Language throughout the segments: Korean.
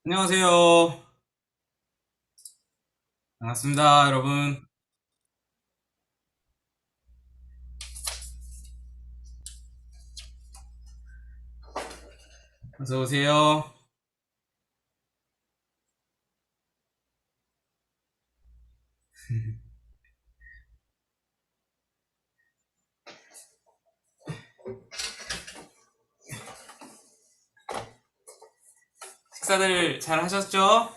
안녕하세요. 반갑습니다, 여러분. 어서 오세요. 식사들 잘 하셨죠?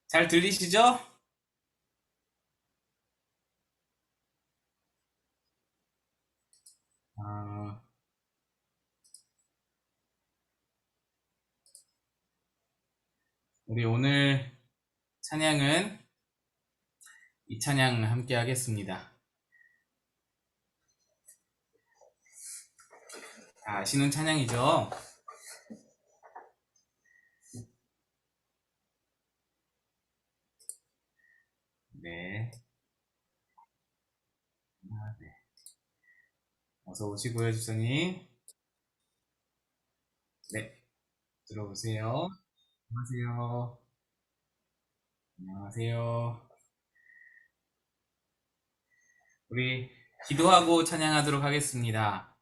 잘 들리시죠? 아, 우리 오늘 찬양은 이 찬양 함께 하겠습니다. 다 아시는 찬양이죠? 네. 네. 어서 오시고요, 집사님. 네. 들어오세요. 안녕하세요. 안녕하세요. 우리 기도하고 찬양하도록 하겠습니다.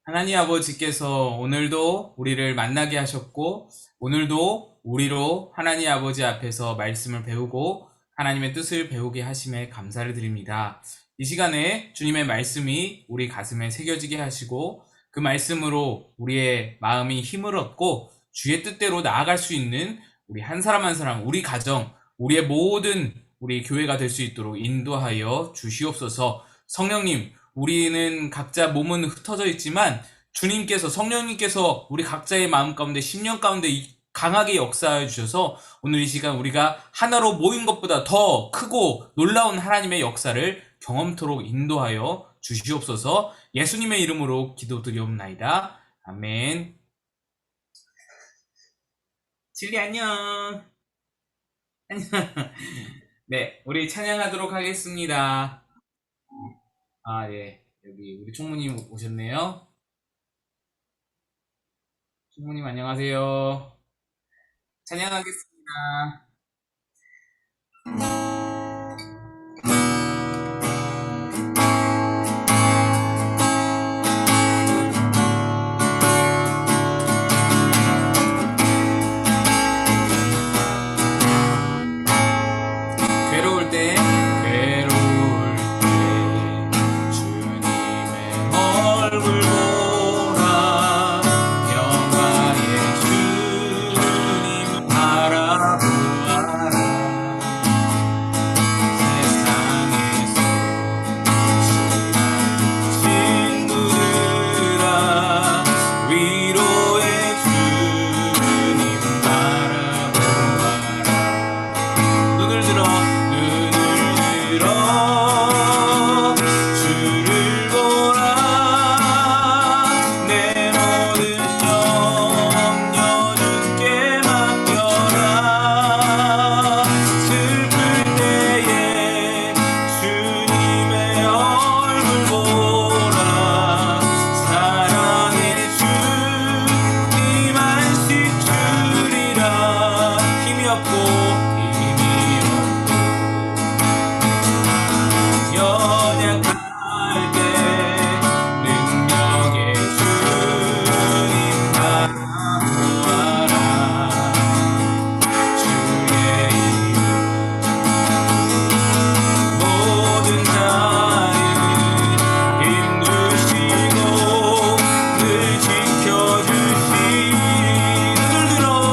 하나님 아버지께서 오늘도 우리를 만나게 하셨고, 오늘도 우리로 하나님 아버지 앞에서 말씀을 배우고 하나님의 뜻을 배우게 하심에 감사를 드립니다. 이 시간에 주님의 말씀이 우리 가슴에 새겨지게 하시고, 그 말씀으로 우리의 마음이 힘을 얻고 주의 뜻대로 나아갈 수 있는 우리 한 사람 한 사람, 우리 가정, 우리의 모든 우리 교회가 될 수 있도록 인도하여 주시옵소서. 성령님, 우리는 각자 몸은 흩어져 있지만 주님께서, 성령님께서 우리 각자의 마음 가운데, 심령 가운데 강하게 역사해 주셔서 오늘 이 시간 우리가 하나로 모인 것보다 더 크고 놀라운 하나님의 역사를 경험토록 인도하여 주시옵소서. 예수님의 이름으로 기도드리옵나이다. 아멘. 칠리 안녕. 안녕. 네, 우리 찬양하도록 하겠습니다. 아, 예. 여기 우리 총무님 오셨네요. 총무님 안녕하세요. 찬양하겠습니다. 괴로울 때 주님의 얼굴 보라. 영광의 주님 바라보아라. 세상에서 지나는 친구들아, 위로의 주님 바라보아라. 눈을 들어 주를 보라. 내 모든 염려 주께 맡겨라. 슬플 때에 주님의 얼굴 보라. 사랑의 주님 안식 주리라. 힘이 없고 연약할 때 능력의 주님 바라보아라. 주의 이름 모든 자를 인도시고 늘 지켜주시. 눈을 들어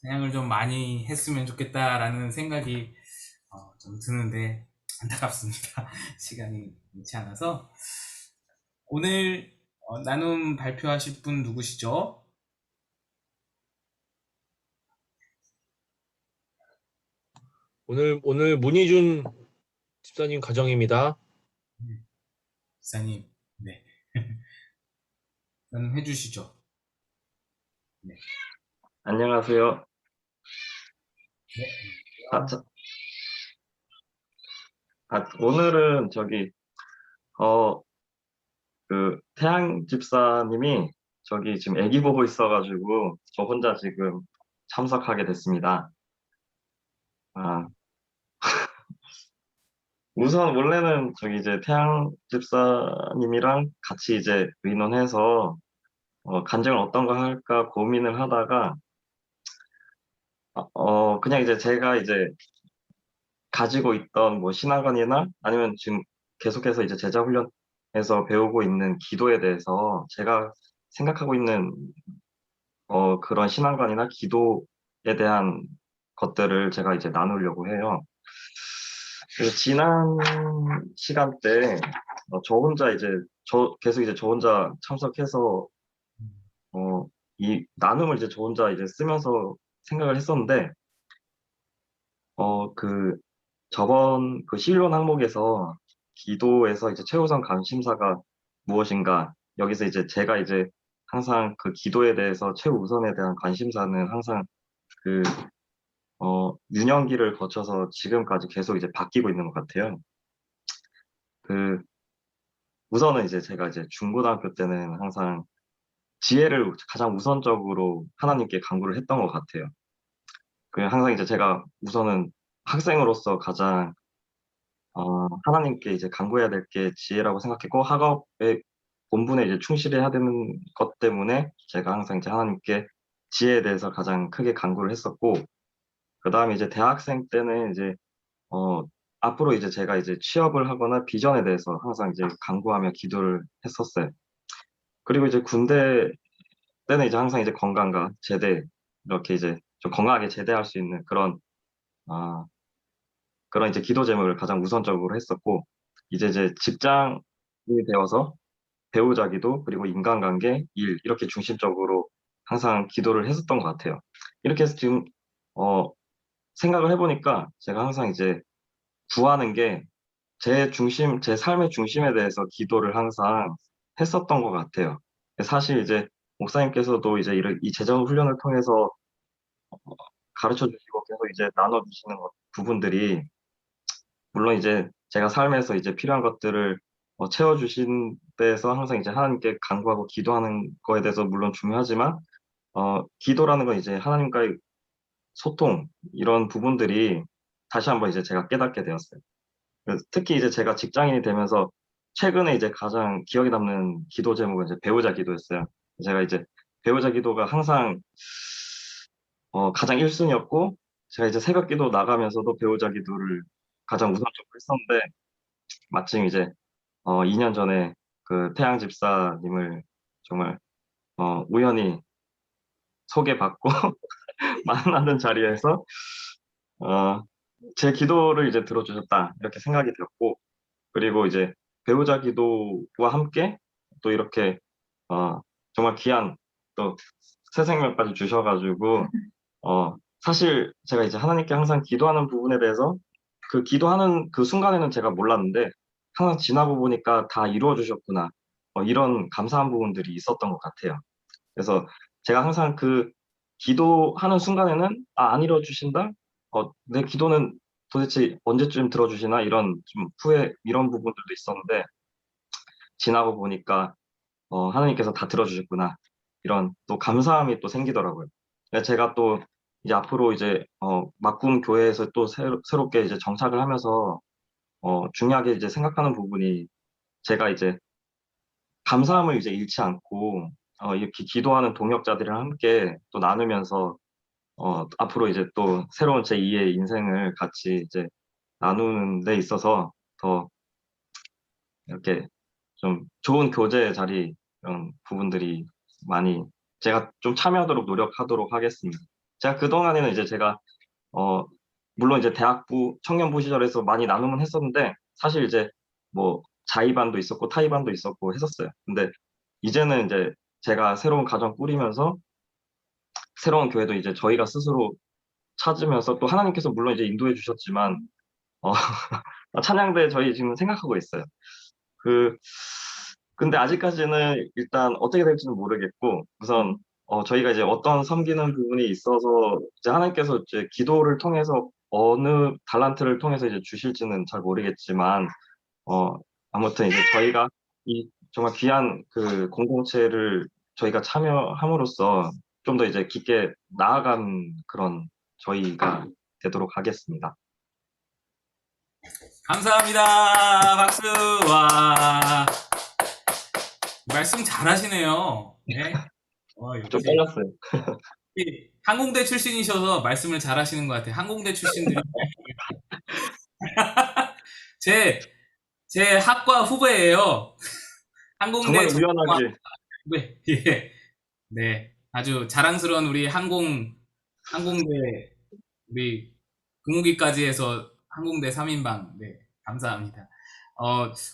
찬양을 좀 많이 했으면 좋겠다라는 생각이 좀 드는데 안타깝습니다. 시간이 많지 않아서. 오늘 나눔 발표하실 분 누구시죠? 오늘 문희준 집사님 가정입니다. 기사님, 네. 나눔 해주시죠. 네. 안녕하세요. 네. 아, 오늘은 어, 태양 집사님이 지금 아기 보고 있어가지고, 저 혼자 지금 참석하게 됐습니다. 아, 우선 원래는 이제 태양 집사님이랑 같이 이제 의논해서, 간증을 어떤 거 할까 고민을 하다가, 그냥 이제 제가 이제 가지고 있던 뭐 신앙관이나 아니면 지금 계속해서 이제 제자 훈련에서 배우고 있는 기도에 대해서 제가 생각하고 있는 그런 신앙관이나 기도에 대한 것들을 제가 이제 나누려고 해요. 지난 시간 때 저 혼자 이제 계속 이제 저 혼자 참석해서 이 나눔을 이제 저 혼자 이제 쓰면서 생각을 했었는데 그 저번 그 신론 항목에서 기도에서 이제 최우선 관심사가 무엇인가, 여기서 이제 제가 이제 항상 그 기도에 대해서 최우선에 대한 관심사는 항상 그 유년기를 거쳐서 지금까지 계속 이제 바뀌고 있는 것 같아요. 그 우선은 이제 제가 이제 중고등학교 때는 항상 지혜를 가장 우선적으로 하나님께 간구를 했던 것 같아요. 항상 이제 제가 우선은 학생으로서 가장 하나님께 이제 간구해야 될 게 지혜라고 생각했고, 학업의 본분에 이제 충실해야 되는 것 때문에 제가 항상 이제 하나님께 지혜에 대해서 가장 크게 간구를 했었고, 그 다음에 이제 대학생 때는 이제 어, 앞으로 이제 제가 이제 취업을 하거나 비전에 대해서 항상 이제 간구하며 기도를 했었어요. 그리고 이제 군대 때는 이제 항상 이제 건강과 제대, 이렇게 이제 좀 건강하게 제대할 수 있는 아, 그런 이제 기도 제목을 가장 우선적으로 했었고, 이제 직장이 되어서 배우자 기도, 그리고 인간관계, 일, 이렇게 중심적으로 항상 기도를 했었던 것 같아요. 이렇게 해서 지금, 생각을 해보니까 제가 항상 이제 구하는 게 제 삶의 중심에 대해서 기도를 항상 했었던 것 같아요. 사실 이제 목사님께서도 이제 이 재정 훈련을 통해서 가르쳐 주시고 계속 이제 나눠주시는 부분들이, 물론 이제 제가 삶에서 이제 필요한 것들을 채워주신 데에서 항상 이제 하나님께 간구하고 기도하는 거에 대해서 물론 중요하지만, 기도라는 건 이제 하나님과의 소통, 이런 부분들이 다시 한번 이제 제가 깨닫게 되었어요. 특히 이제 제가 직장인이 되면서 최근에 이제 가장 기억에 남는 기도 제목은 이제 배우자 기도였어요. 제가 이제 배우자 기도가 항상 가장 1순위였고, 제가 이제 새벽 기도 나가면서도 배우자 기도를 가장 우선적으로 했었는데, 마침 이제 2년 전에 그 태양 집사님을 정말 우연히 소개받고 만나는 자리에서 어, 제 기도를 이제 들어주셨다, 이렇게 생각이 들었고, 그리고 이제 배우자 기도와 함께 또 이렇게 어, 정말 귀한 또 새 생명까지 주셔가지고, 사실 제가 이제 하나님께 항상 기도하는 부분에 대해서 그 기도하는 그 순간에는 제가 몰랐는데, 항상 지나고 보니까 다 이루어 주셨구나, 이런 감사한 부분들이 있었던 것 같아요. 그래서 제가 항상 그 기도하는 순간에는 안 이루어 주신다? 내 기도는 도대체 언제쯤 들어주시나, 이런 좀 후회, 이런 부분들도 있었는데, 지나고 보니까 하나님께서 다 들어주셨구나, 이런 또 감사함이 또 생기더라고요. 그래서 제가 또 이제 앞으로 이제 막군 교회에서 또 새롭게 이제 정착을 하면서 중요하게 이제 생각하는 부분이, 제가 이제 감사함을 이제 잃지 않고 이렇게 기도하는 동역자들이랑 함께 또 나누면서 앞으로 이제 또 새로운 제2의 인생을 같이 이제 나누는 데 있어서 더 이렇게 좀 좋은 교제 자리, 이런 부분들이 많이 제가 좀 참여하도록 노력하도록 하겠습니다. 제가 그동안에는 이제 제가, 물론 이제 대학부, 청년부 시절에서 많이 나눔은 했었는데, 사실 이제 뭐 자의반도 있었고 타의반도 있었고 했었어요. 근데 이제는 이제 제가 새로운 가정 꾸리면서 새로운 교회도 이제 저희가 스스로 찾으면서 또 하나님께서 물론 이제 인도해 주셨지만, 어, 찬양대 저희 지금 생각하고 있어요. 그, 근데 아직까지는 일단 어떻게 될지는 모르겠고, 우선, 저희가 이제 어떤 섬기는 부분이 있어서, 이제 하나님께서 이제 기도를 통해서 어느 달란트를 통해서 이제 주실지는 잘 모르겠지만, 어, 아무튼 이제 저희가 이 정말 귀한 그 공동체를 저희가 참여함으로써 좀 더 이제 깊게 나아간 그런 저희가 되도록 하겠습니다. 감사합니다. 박수. 와. 말씀 잘하시네요. 네. 좀 역시 떨렸어요. 항공대 출신이셔서 말씀을 잘하시는 것 같아요. 항공대 출신들이 제 학과 후배예요. 항공대 정말 전공학 우연하게, 후배. 예. 네. 아주 자랑스러운 우리 항공대 우리 국무기까지 해서 항공대 3인방. 네. 감사합니다.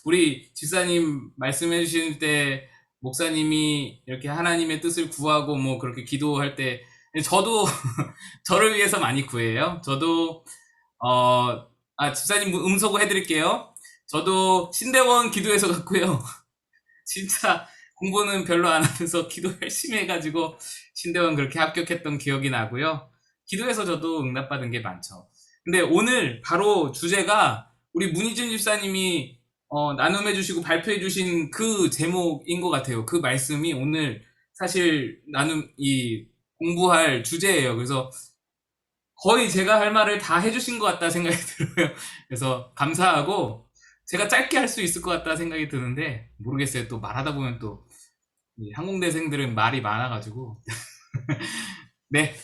우리 집사님 말씀해 주실 때 목사님이 이렇게 하나님의 뜻을 구하고 뭐 그렇게 기도할 때 저도 저를 위해서 많이 구해요. 저도 집사님 음소거 해드릴게요. 저도 신대원 기도해서 갔고요. 진짜 공부는 별로 안 하면서 기도 열심히 해가지고 신대원 그렇게 합격했던 기억이 나고요. 기도해서 저도 응답받은 게 많죠. 근데 오늘 바로 주제가 우리 문희준 집사님이 나눔해주시고 발표해주신 그 제목인 것 같아요. 그 말씀이 오늘 사실 공부할 주제예요. 그래서 거의 제가 할 말을 다 해주신 것 같다 생각이 들어요. 그래서 감사하고 제가 짧게 할 수 있을 것 같다 생각이 드는데 모르겠어요. 또 말하다 보면 또 항공대생들은 말이 많아가지고 네.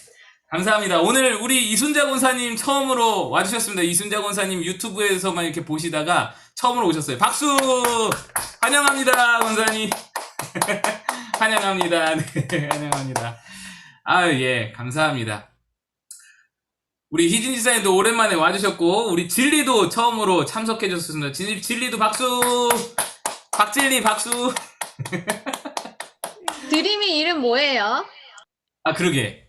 감사합니다. 오늘 우리 이순자 권사님 처음으로 와주셨습니다. 이순자 권사님 유튜브에서만 이렇게 보시다가 처음으로 오셨어요. 박수! 환영합니다, 권사님. 환영합니다. 네, 환영합니다. 예, 감사합니다. 우리 희진 지사님도 오랜만에 와주셨고, 우리 진리도 처음으로 참석해주셨습니다. 진리도 박수! 박진리 박수! 드림이 이름 뭐예요? 그러게.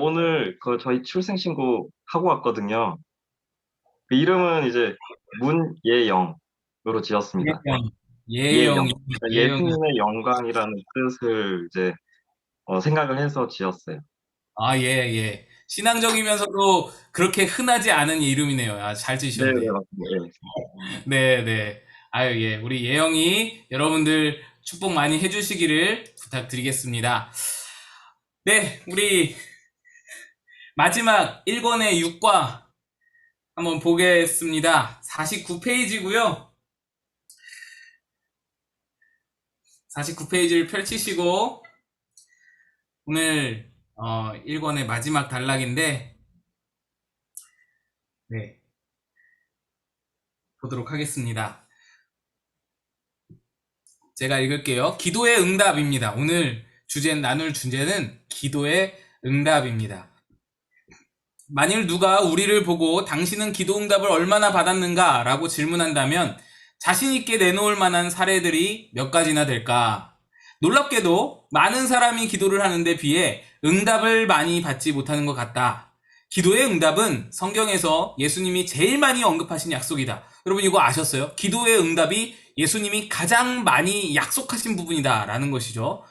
오늘 그 저희 출생신고 하고 왔거든요. 그 이름은 이제 문예영으로 지었습니다. 예영. 예수님의 영광이라는 뜻을 이제 생각을 해서 지었어요. 예. 신앙적이면서도 그렇게 흔하지 않은 이름이네요. 잘 네, 지으셨네요. 맞습니다. 네. 예. 우리 예영이 여러분들 축복 많이 해주시기를 부탁드리겠습니다. 네, 우리 마지막 1권의 6과 한번 보겠습니다. 49페이지고요. 49페이지를 펼치시고 오늘 1권의 마지막 단락인데 네, 보도록 하겠습니다. 제가 읽을게요. 기도의 응답입니다. 오늘 나눌 주제는 기도의 응답입니다. 만일 누가 우리를 보고 당신은 기도 응답을 얼마나 받았는가 라고 질문한다면 자신 있게 내놓을 만한 사례들이 몇 가지나 될까? 놀랍게도 많은 사람이 기도를 하는데 비해 응답을 많이 받지 못하는 것 같다. 기도의 응답은 성경에서 예수님이 제일 많이 언급하신 약속이다. 여러분 이거 아셨어요? 기도의 응답이 예수님이 가장 많이 약속하신 부분이다 라는 것이죠.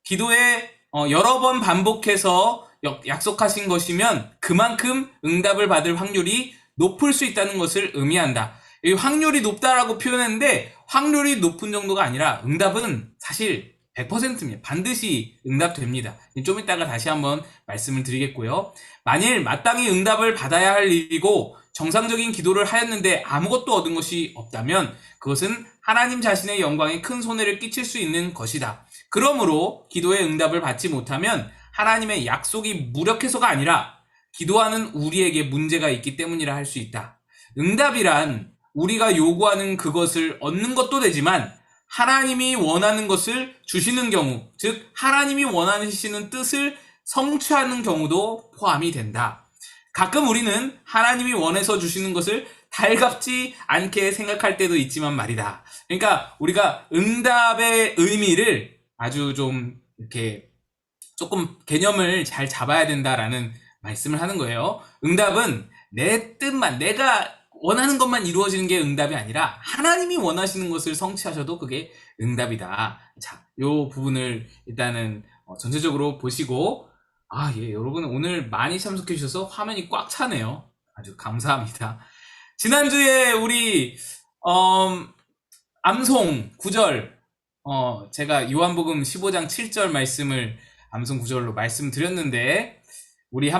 기도에 여러 번 반복해서 약속하신 것이면 그만큼 응답을 받을 확률이 높을 수 있다는 것을 의미한다. 이 확률이 높다라고 표현했는데 확률이 높은 정도가 아니라 응답은 사실 100%입니다. 반드시 응답됩니다. 좀 이따가 다시 한번 말씀을 드리겠고요. 만일 마땅히 응답을 받아야 할 일이고 정상적인 기도를 하였는데 아무것도 얻은 것이 없다면 그것은 하나님 자신의 영광에 큰 손해를 끼칠 수 있는 것이다. 그러므로 기도의 응답을 받지 못하면 하나님의 약속이 무력해서가 아니라 기도하는 우리에게 문제가 있기 때문이라 할 수 있다. 응답이란 우리가 요구하는 그것을 얻는 것도 되지만 하나님이 원하는 것을 주시는 경우, 즉 하나님이 원하시는 뜻을 성취하는 경우도 포함이 된다. 가끔 우리는 하나님이 원해서 주시는 것을 달갑지 않게 생각할 때도 있지만 말이다. 그러니까 우리가 응답의 의미를 아주 좀 이렇게 조금 개념을 잘 잡아야 된다라는 말씀을 하는 거예요. 응답은 내 뜻만, 내가 원하는 것만 이루어지는 게 응답이 아니라 하나님이 원하시는 것을 성취하셔도 그게 응답이다. 자, 요 부분을 일단은 전체적으로 보시고, 예, 여러분 오늘 많이 참석해 주셔서 화면이 꽉 차네요. 아주 감사합니다. 지난주에 우리 암송 9절, 제가 요한복음 15장 7절 말씀을 암송 9절로 말씀드렸는데, 우리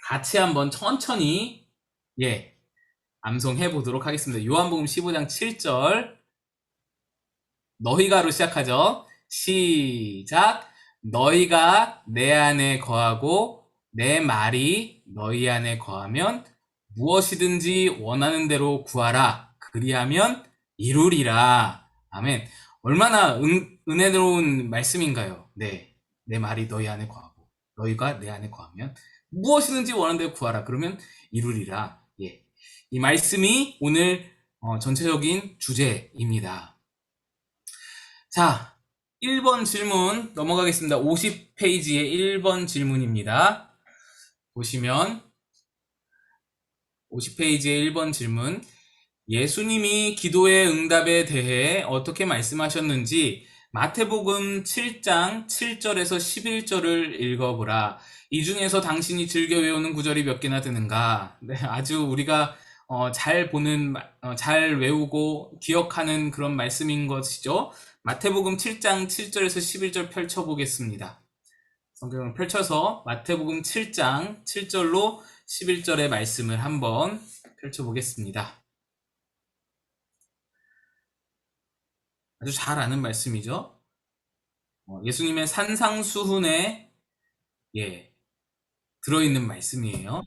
같이 한번 천천히, 암송해 보도록 하겠습니다. 요한복음 15장 7절, 너희가로 시작하죠. 시작. 너희가 내 안에 거하고 내 말이 너희 안에 거하면 무엇이든지 원하는 대로 구하라. 그리하면 이루리라. 아멘. 얼마나 은혜로운 말씀인가요? 네. 내 말이 너희 안에 거하고 너희가 내 안에 거하면 무엇이든지 원하는 대로 구하라. 그러면 이루리라. 예. 이 말씀이 오늘 전체적인 주제입니다. 자, 1번 질문 넘어가겠습니다. 50페이지의 1번 질문입니다. 보시면 50페이지의 1번 질문, 예수님이 기도의 응답에 대해 어떻게 말씀하셨는지 마태복음 7장 7절에서 11절을 읽어보라. 이 중에서 당신이 즐겨 외우는 구절이 몇 개나 되는가? 네, 아주 우리가 잘 보는, 잘 외우고 기억하는 그런 말씀인 것이죠. 마태복음 7장 7절에서 11절 펼쳐보겠습니다. 성경을 펼쳐서 마태복음 7장 7절로 11절의 말씀을 한번 펼쳐보겠습니다. 아주 잘 아는 말씀이죠. 예수님의 산상수훈에 들어있는 말씀이에요.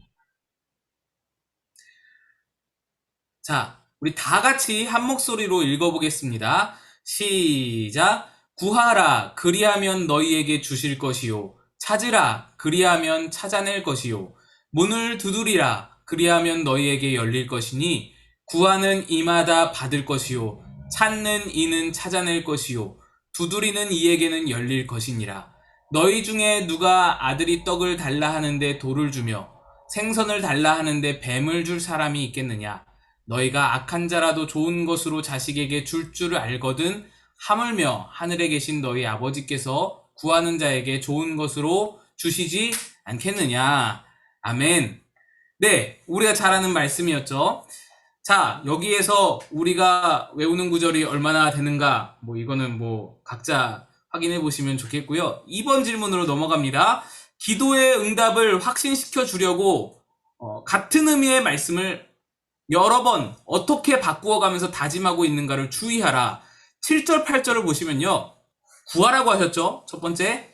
자, 우리 다 같이 한 목소리로 읽어보겠습니다. 시작. 구하라, 그리하면 너희에게 주실 것이요. 찾으라, 그리하면 찾아낼 것이요. 문을 두드리라, 그리하면 너희에게 열릴 것이니 구하는 이마다 받을 것이요. 찾는 이는 찾아낼 것이요. 두드리는 이에게는 열릴 것이니라. 너희 중에 누가 아들이 떡을 달라 하는데 돌을 주며 생선을 달라 하는데 뱀을 줄 사람이 있겠느냐? 너희가 악한 자라도 좋은 것으로 자식에게 줄 줄을 알거든 하물며 하늘에 계신 너희 아버지께서 구하는 자에게 좋은 것으로 주시지 않겠느냐. 아멘. 네, 우리가 잘 아는 말씀이었죠. 자, 여기에서 우리가 외우는 구절이 얼마나 되는가, 이거는 각자 확인해 보시면 좋겠고요. 2번 질문으로 넘어갑니다. 기도의 응답을 확신시켜 주려고 같은 의미의 말씀을 여러 번 어떻게 바꾸어가면서 다짐하고 있는가를 주의하라. 7절, 8절을 보시면요. 구하라고 하셨죠? 첫 번째.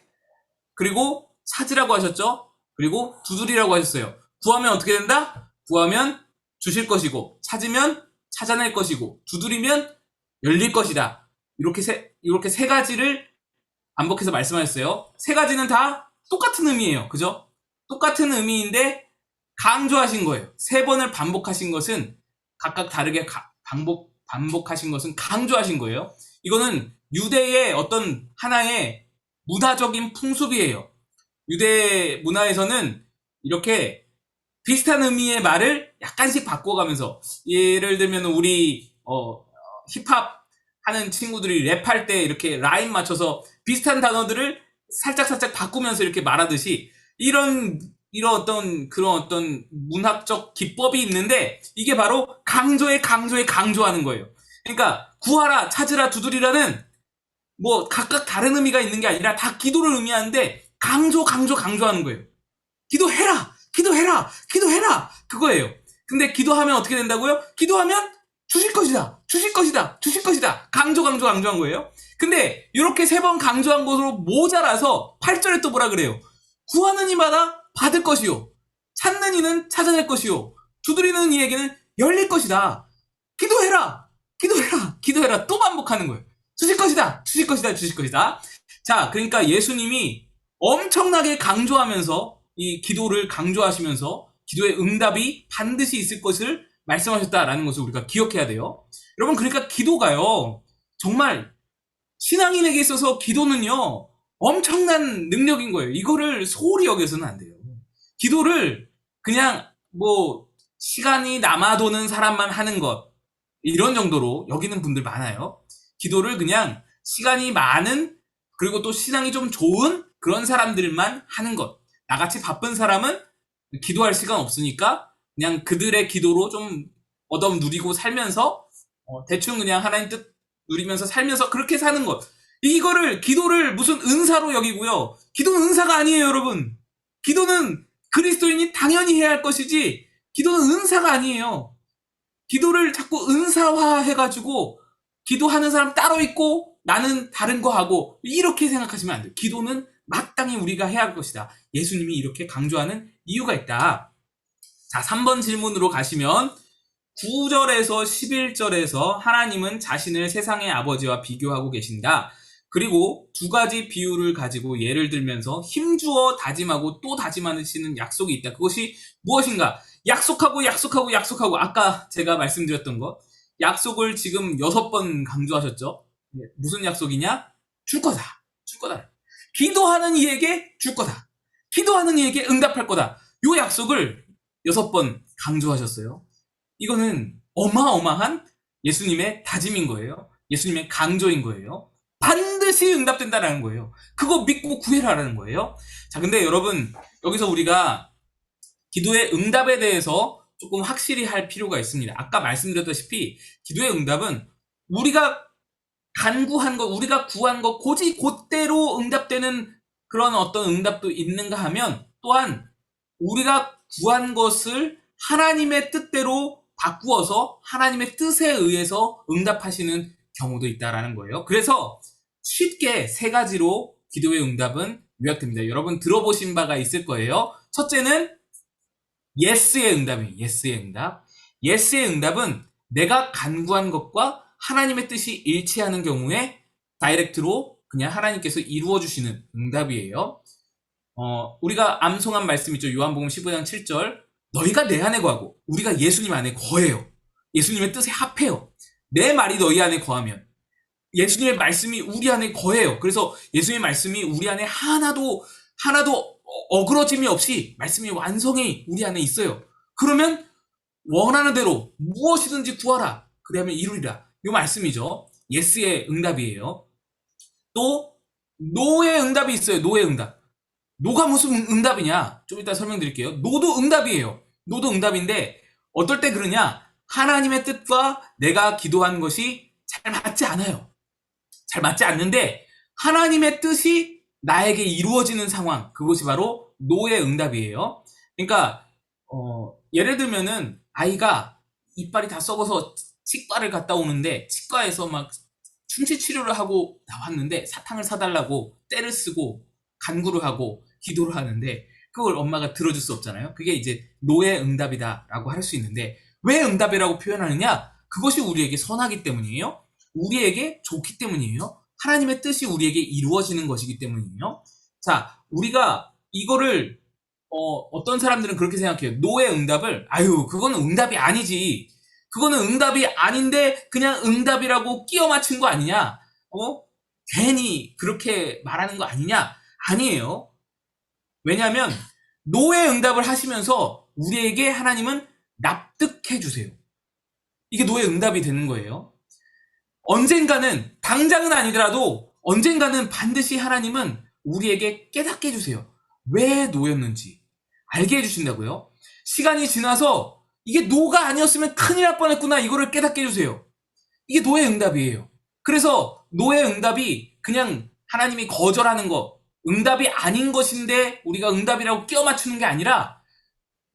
그리고 찾으라고 하셨죠? 그리고 두드리라고 하셨어요. 구하면 어떻게 된다? 구하면 주실 것이고, 찾으면 찾아낼 것이고, 두드리면 열릴 것이다. 이렇게 세 가지를 반복해서 말씀하셨어요. 세 가지는 다 똑같은 의미예요. 그죠? 똑같은 의미인데 강조하신 거예요. 세 번을 반복하신 것은 각각 다르게 반복하신 것은 강조하신 거예요. 이거는 유대의 어떤 하나의 문화적인 풍습이에요. 유대 문화에서는 이렇게 비슷한 의미의 말을 약간씩 바꿔가면서, 예를 들면 우리 힙합 하는 친구들이 랩할 때 이렇게 라임 맞춰서 비슷한 단어들을 살짝 바꾸면서 이렇게 말하듯이 이런 어떤 문학적 기법이 있는데, 이게 바로 강조하는 거예요. 그러니까 구하라, 찾으라, 두드리라는 각각 다른 의미가 있는 게 아니라 다 기도를 의미하는데 강조하는 거예요. 기도해라, 그거예요. 근데 기도하면 어떻게 된다고요? 기도하면 주실 것이다. 강조한 거예요. 근데 이렇게 세 번 강조한 것으로 모자라서 8절에 또 뭐라 그래요? 구하는 이마다 받을 것이요. 찾는 이는 찾아낼 것이요. 두드리는 이에게는 열릴 것이다. 기도해라. 또 반복하는 거예요. 주실 것이다. 자, 그러니까 예수님이 엄청나게 강조하면서 이 기도를 강조하시면서 기도의 응답이 반드시 있을 것을 말씀하셨다라는 것을 우리가 기억해야 돼요. 여러분, 그러니까 기도가요, 정말 신앙인에게 있어서 기도는요, 엄청난 능력인 거예요. 이거를 소홀히 여겨서는 안 돼요. 기도를 그냥 뭐 시간이 남아도는 사람만 하는 것, 이런 정도로 여기는 분들 많아요. 기도를 그냥 시간이 많은, 그리고 또 신앙이 좀 좋은 그런 사람들만 하는 것. 나같이 바쁜 사람은 기도할 시간 없으니까 그냥 그들의 기도로 좀 얻어 누리고 살면서 대충 그냥 하나님 뜻 누리면서 살면서 그렇게 사는 것. 이거를, 기도를 무슨 은사로 여기고요. 기도는 은사가 아니에요, 여러분. 기도는 그리스도인이 당연히 해야 할 것이지, 기도는 은사가 아니에요. 기도를 자꾸 은사화 해가지고 기도하는 사람 따로 있고 나는 다른 거 하고 이렇게 생각하시면 안 돼요. 기도는 마땅히 우리가 해야 할 것이다. 예수님이 이렇게 강조하는 이유가 있다. 자, 3번 질문으로 가시면 9절에서 11절에서 하나님은 자신을 세상의 아버지와 비교하고 계신다. 그리고 두 가지 비유를 가지고 예를 들면서 힘주어 다짐하고 또 다짐하시는 약속이 있다. 그것이 무엇인가? 약속하고 아까 제가 말씀드렸던 것, 약속을 지금 6번 강조하셨죠. 무슨 약속이냐? 줄 거다. 기도하는 이에게 줄 거다. 기도하는 이에게 응답할 거다. 요 약속을 6번 강조하셨어요. 이거는 어마어마한 예수님의 다짐인 거예요. 예수님의 강조인 거예요. 반드시 응답된다라는 거예요. 그거 믿고 구해라라는 거예요. 자, 근데 여러분, 여기서 우리가 기도의 응답에 대해서 조금 확실히 할 필요가 있습니다. 아까 말씀드렸다시피 기도의 응답은 우리가 간구한 것, 우리가 구한 것 곧이 곧대로 응답되는 그런 어떤 응답도 있는가 하면, 또한 우리가 구한 것을 하나님의 뜻대로 바꾸어서 하나님의 뜻에 의해서 응답하시는 경우도 있다라는 거예요. 그래서 쉽게 3가지로 기도의 응답은 요약됩니다. 여러분 들어보신 바가 있을 거예요. 첫째는 yes의 응답이에요. yes의 응답. yes의 응답은 내가 간구한 것과 하나님의 뜻이 일치하는 경우에 다이렉트로 그냥 하나님께서 이루어 주시는 응답이에요. 우리가 암송한 말씀 있죠. 요한복음 15장 7절. 너희가 내 안에 거하고 우리가 예수님 안에 거해요. 예수님의 뜻에 합해요. 내 말이 너희 안에 거하면 예수님의 말씀이 우리 안에 거해요. 그래서 예수님의 말씀이 우리 안에 하나도 어그러짐이 없이 말씀이 완성이 우리 안에 있어요. 그러면 원하는 대로 무엇이든지 구하라. 그리하면 이루리라. 이 말씀이죠. 예스의 응답이에요. 또 노의 응답이 있어요. 노의 응답. 노가 무슨 응답이냐? 좀 이따 설명드릴게요. 노도 응답이에요. 노도 응답인데 어떨 때 그러냐? 하나님의 뜻과 내가 기도한 것이 잘 맞지 않아요. 잘 맞지 않는데 하나님의 뜻이 나에게 이루어지는 상황, 그것이 바로 노의 응답이에요. 그러니까 예를 들면은 아이가 이빨이 다 썩어서 치과를 갔다 오는데 치과에서 막 충치 치료를 하고 나왔는데 사탕을 사달라고 떼를 쓰고 간구를 하고 기도를 하는데 그걸 엄마가 들어줄 수 없잖아요. 그게 이제 노의 응답이다라고 할 수 있는데, 왜 응답이라고 표현하느냐? 그것이 우리에게 선하기 때문이에요. 우리에게 좋기 때문이에요. 하나님의 뜻이 우리에게 이루어지는 것이기 때문이에요. 자, 우리가 이거를 어떤 사람들은 그렇게 생각해요. 노의 응답을 그거는 응답이 아니지. 그거는 응답이 아닌데 그냥 응답이라고 끼워 맞춘 거 아니냐? 괜히 그렇게 말하는 거 아니냐? 아니에요. 왜냐하면 노의 응답을 하시면서 우리에게 하나님은 납득해 주세요. 이게 노의 응답이 되는 거예요. 언젠가는, 당장은 아니더라도 언젠가는 반드시 하나님은 우리에게 깨닫게 해주세요. 왜 노였는지 알게 해주신다고요. 시간이 지나서 이게 노가 아니었으면 큰일 날 뻔했구나, 이거를 깨닫게 해주세요. 이게 노의 응답이에요. 그래서 노의 응답이 그냥 하나님이 거절하는 거, 응답이 아닌 것인데 우리가 응답이라고 끼워 맞추는 게 아니라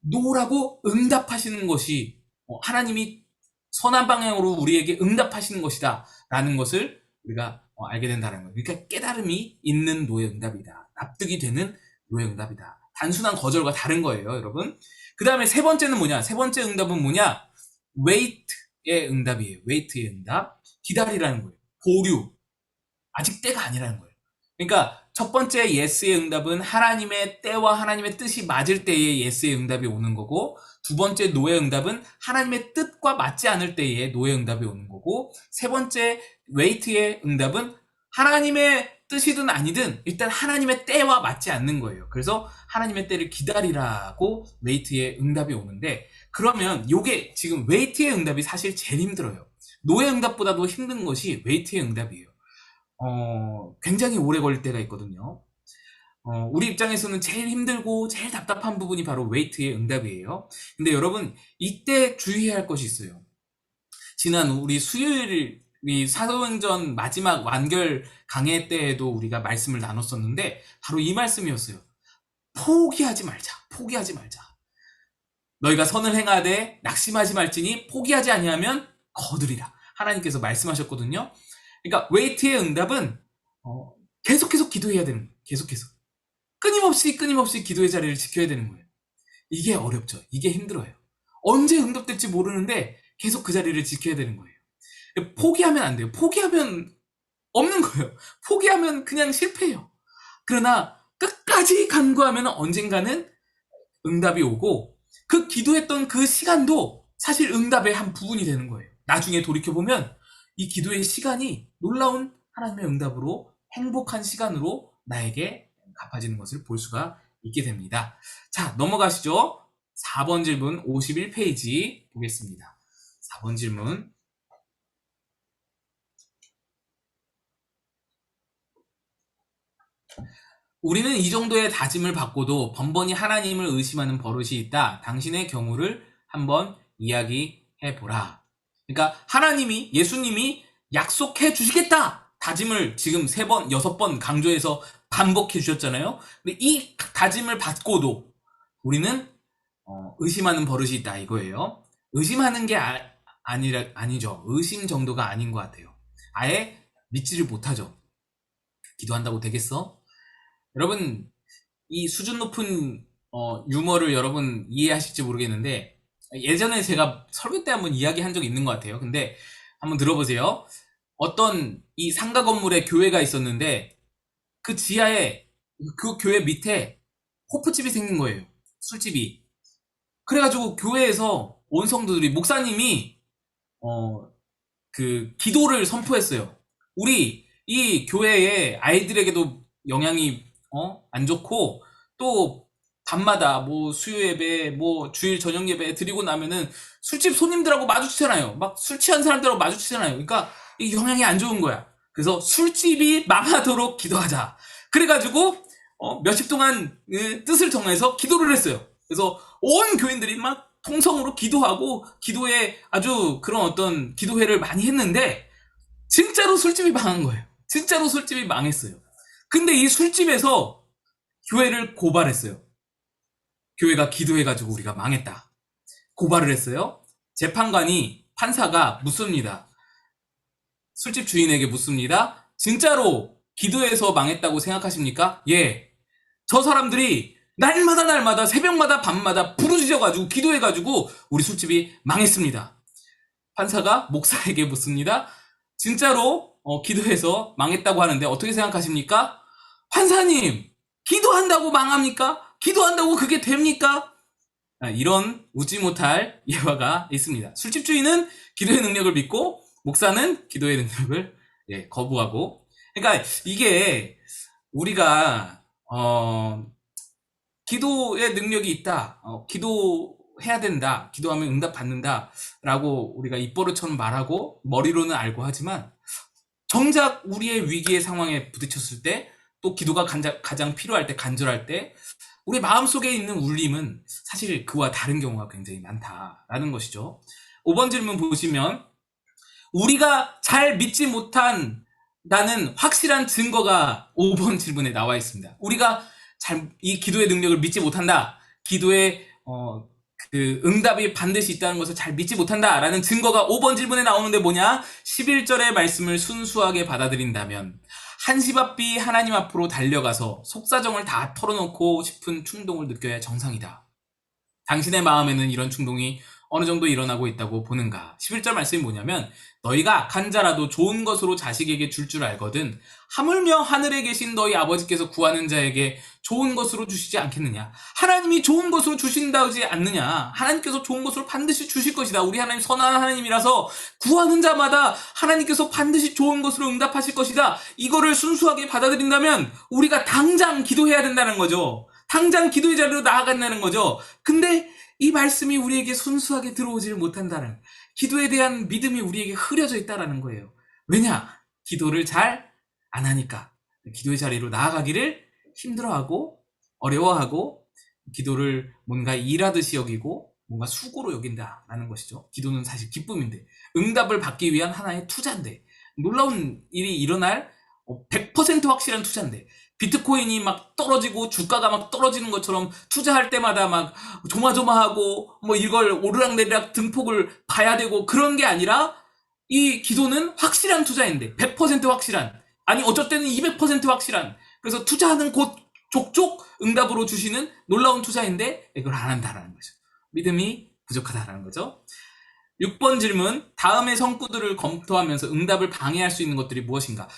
노라고 응답하시는 것이 하나님이 선한 방향으로 우리에게 응답하시는 것이다 라는 것을 우리가 알게 된다는 거예요. 그러니까 깨달음이 있는 노의 응답이다. 납득이 되는 노의 응답이다. 단순한 거절과 다른 거예요, 여러분. 그 다음에 3번째는 뭐냐? 3번째 응답은 뭐냐? wait의 응답이에요. wait의 응답. 기다리라는 거예요. 보류. 아직 때가 아니라는 거예요. 그러니까 첫 번째 예스의 응답은 하나님의 때와 하나님의 뜻이 맞을 때에 예스의 응답이 오는 거고, 두 번째 노의 응답은 하나님의 뜻과 맞지 않을 때에 노의 응답이 오는 거고, 세 번째 웨이트의 응답은 하나님의 뜻이든 아니든 일단 하나님의 때와 맞지 않는 거예요. 그래서 하나님의 때를 기다리라고 웨이트의 응답이 오는데, 그러면 요게 지금 웨이트의 응답이 사실 제일 힘들어요. 노의 응답보다도 힘든 것이 웨이트의 응답이에요. 굉장히 오래 걸릴 때가 있거든요. 우리 입장에서는 제일 힘들고 제일 답답한 부분이 바로 웨이트의 응답이에요. 근데 여러분, 이때 주의해야 할 것이 있어요. 지난 우리 수요일 사도행전 마지막 완결 강해 때에도 우리가 말씀을 나눴었는데, 바로 이 말씀이었어요. 포기하지 말자. 포기하지 말자. 너희가 선을 행하되 낙심하지 말지니 포기하지 아니하면 거두리라. 하나님께서 말씀하셨거든요. 그러니까 웨이트의 응답은 계속해서 기도해야 되는 거예요. 계속해서. 끊임없이 기도의 자리를 지켜야 되는 거예요. 이게 어렵죠. 이게 힘들어요. 언제 응답될지 모르는데 계속 그 자리를 지켜야 되는 거예요. 포기하면 안 돼요. 포기하면 없는 거예요. 포기하면 그냥 실패해요. 그러나 끝까지 간구하면 언젠가는 응답이 오고, 그 기도했던 그 시간도 사실 응답의 한 부분이 되는 거예요. 나중에 돌이켜보면 이 기도의 시간이 놀라운 하나님의 응답으로, 행복한 시간으로 나에게 갚아지는 것을 볼 수가 있게 됩니다. 자, 넘어가시죠. 4번 질문 51페이지 보겠습니다. 4번 질문. 우리는 이 정도의 다짐을 받고도 번번이 하나님을 의심하는 버릇이 있다. 당신의 경우를 한번 이야기해보라. 그러니까 하나님이, 예수님이 약속해 주시겠다! 다짐을 지금 3번, 6번 강조해서 반복해 주셨잖아요. 근데 이 다짐을 받고도 우리는 의심하는 버릇이 있다 이거예요. 의심하는 게 아니죠. 의심 정도가 아닌 것 같아요. 아예 믿지를 못하죠. 기도한다고 되겠어? 여러분, 이 수준 높은 유머를 여러분 이해하실지 모르겠는데, 예전에 제가 설교 때 한번 이야기한 적이 있는 것 같아요. 근데 한번 들어보세요. 어떤 이 상가 건물에 교회가 있었는데, 그 지하에, 그 교회 밑에 호프집이 생긴 거예요. 술집이. 그래가지고 교회에서 온 성도들이, 목사님이 그 기도를 선포했어요. 우리 이 교회의 아이들에게도 영향이 안 좋고, 또 밤마다 뭐 수요 예배, 뭐 주일 저녁 예배 드리고 나면은 술집 손님들하고 마주치잖아요. 막 술 취한 사람들하고 마주치잖아요. 그러니까 이 영향이 안 좋은 거야. 그래서 술집이 망하도록 기도하자. 그래가지고 몇십 동안 뜻을 정해서 기도를 했어요. 그래서 온 교인들이 막 통성으로 기도하고 기도에 아주 그런 어떤 기도회를 많이 했는데, 진짜로 술집이 망한 거예요. 진짜로 술집이 망했어요. 근데 이 술집에서 교회를 고발했어요. 교회가 기도해가지고 우리가 망했다. 고발을 했어요. 재판관이, 판사가 묻습니다. 술집 주인에게 묻습니다. 진짜로 기도해서 망했다고 생각하십니까? 예. 저 사람들이 날마다 새벽마다 밤마다 부르짖어가지고 기도해가지고 우리 술집이 망했습니다. 판사가 목사에게 묻습니다. 진짜로 기도해서 망했다고 하는데 어떻게 생각하십니까? 판사님, 기도한다고 망합니까? 기도한다고 그게 됩니까? 이런 웃지 못할 예화가 있습니다. 술집 주인은 기도의 능력을 믿고, 목사는 기도의 능력을 거부하고. 그러니까 이게 우리가 기도의 능력이 있다, 기도해야 된다, 기도하면 응답 받는다 라고 우리가 입버릇처럼 말하고 머리로는 알고 하지만, 정작 우리의 위기의 상황에 부딪혔을 때, 또 기도가 가장 필요할 때, 간절할 때 우리 마음속에 있는 울림은 사실 그와 다른 경우가 굉장히 많다라는 것이죠. 5번 질문 보시면, 우리가 잘 믿지 못한다는 확실한 증거가 5번 질문에 나와 있습니다. 우리가 이 기도의 능력을 믿지 못한다, 기도의 그 응답이 반드시 있다는 것을 잘 믿지 못한다라는 증거가 5번 질문에 나오는데 뭐냐? 11절의 말씀을 순수하게 받아들인다면 한시바삐 하나님 앞으로 달려가서 속사정을 다 털어놓고 싶은 충동을 느껴야 정상이다. 당신의 마음에는 이런 충동이 어느 정도 일어나고 있다고 보는가? 11절 말씀이 뭐냐면 너희가 악한 자라도 좋은 것으로 자식에게 줄 알거든 하물며 하늘에 계신 너희 아버지께서 구하는 자에게 좋은 것으로 주시지 않겠느냐? 하나님이 좋은 것으로 주신다지 않느냐? 하나님께서 좋은 것으로 반드시 주실 것이다. 우리 하나님 선한 하나님이라서 구하는 자마다 하나님께서 반드시 좋은 것으로 응답하실 것이다. 이거를 순수하게 받아들인다면 우리가 당장 기도해야 된다는 거죠. 당장 기도의 자리로 나아간다는 거죠. 근데 이 말씀이 우리에게 순수하게 들어오지를 못한다는, 기도에 대한 믿음이 우리에게 흐려져 있다는 거예요. 왜냐? 기도를 잘 안 하니까. 기도의 자리로 나아가기를 힘들어하고 어려워하고 기도를 뭔가 일하듯이 여기고 뭔가 수고로 여긴다라는 것이죠. 기도는 사실 기쁨인데, 응답을 받기 위한 하나의 투자인데, 놀라운 일이 일어날 100% 확실한 투자인데, 비트코인이 막 떨어지고 주가가 막 떨어지는 것처럼 투자할 때마다 막 조마조마하고 뭐 이걸 오르락내리락 등폭을 봐야 되고 그런 게 아니라, 이 기도는 확실한 투자인데 100% 확실한, 아니 어쩔 때는 200% 확실한, 그래서 투자하는 곳 족족 응답으로 주시는 놀라운 투자인데 이걸 안 한다라는 거죠. 믿음이 부족하다라는 거죠. 6번 질문, 다음의 성구들을 검토하면서 응답을 방해할 수 있는 것들이 무엇인가?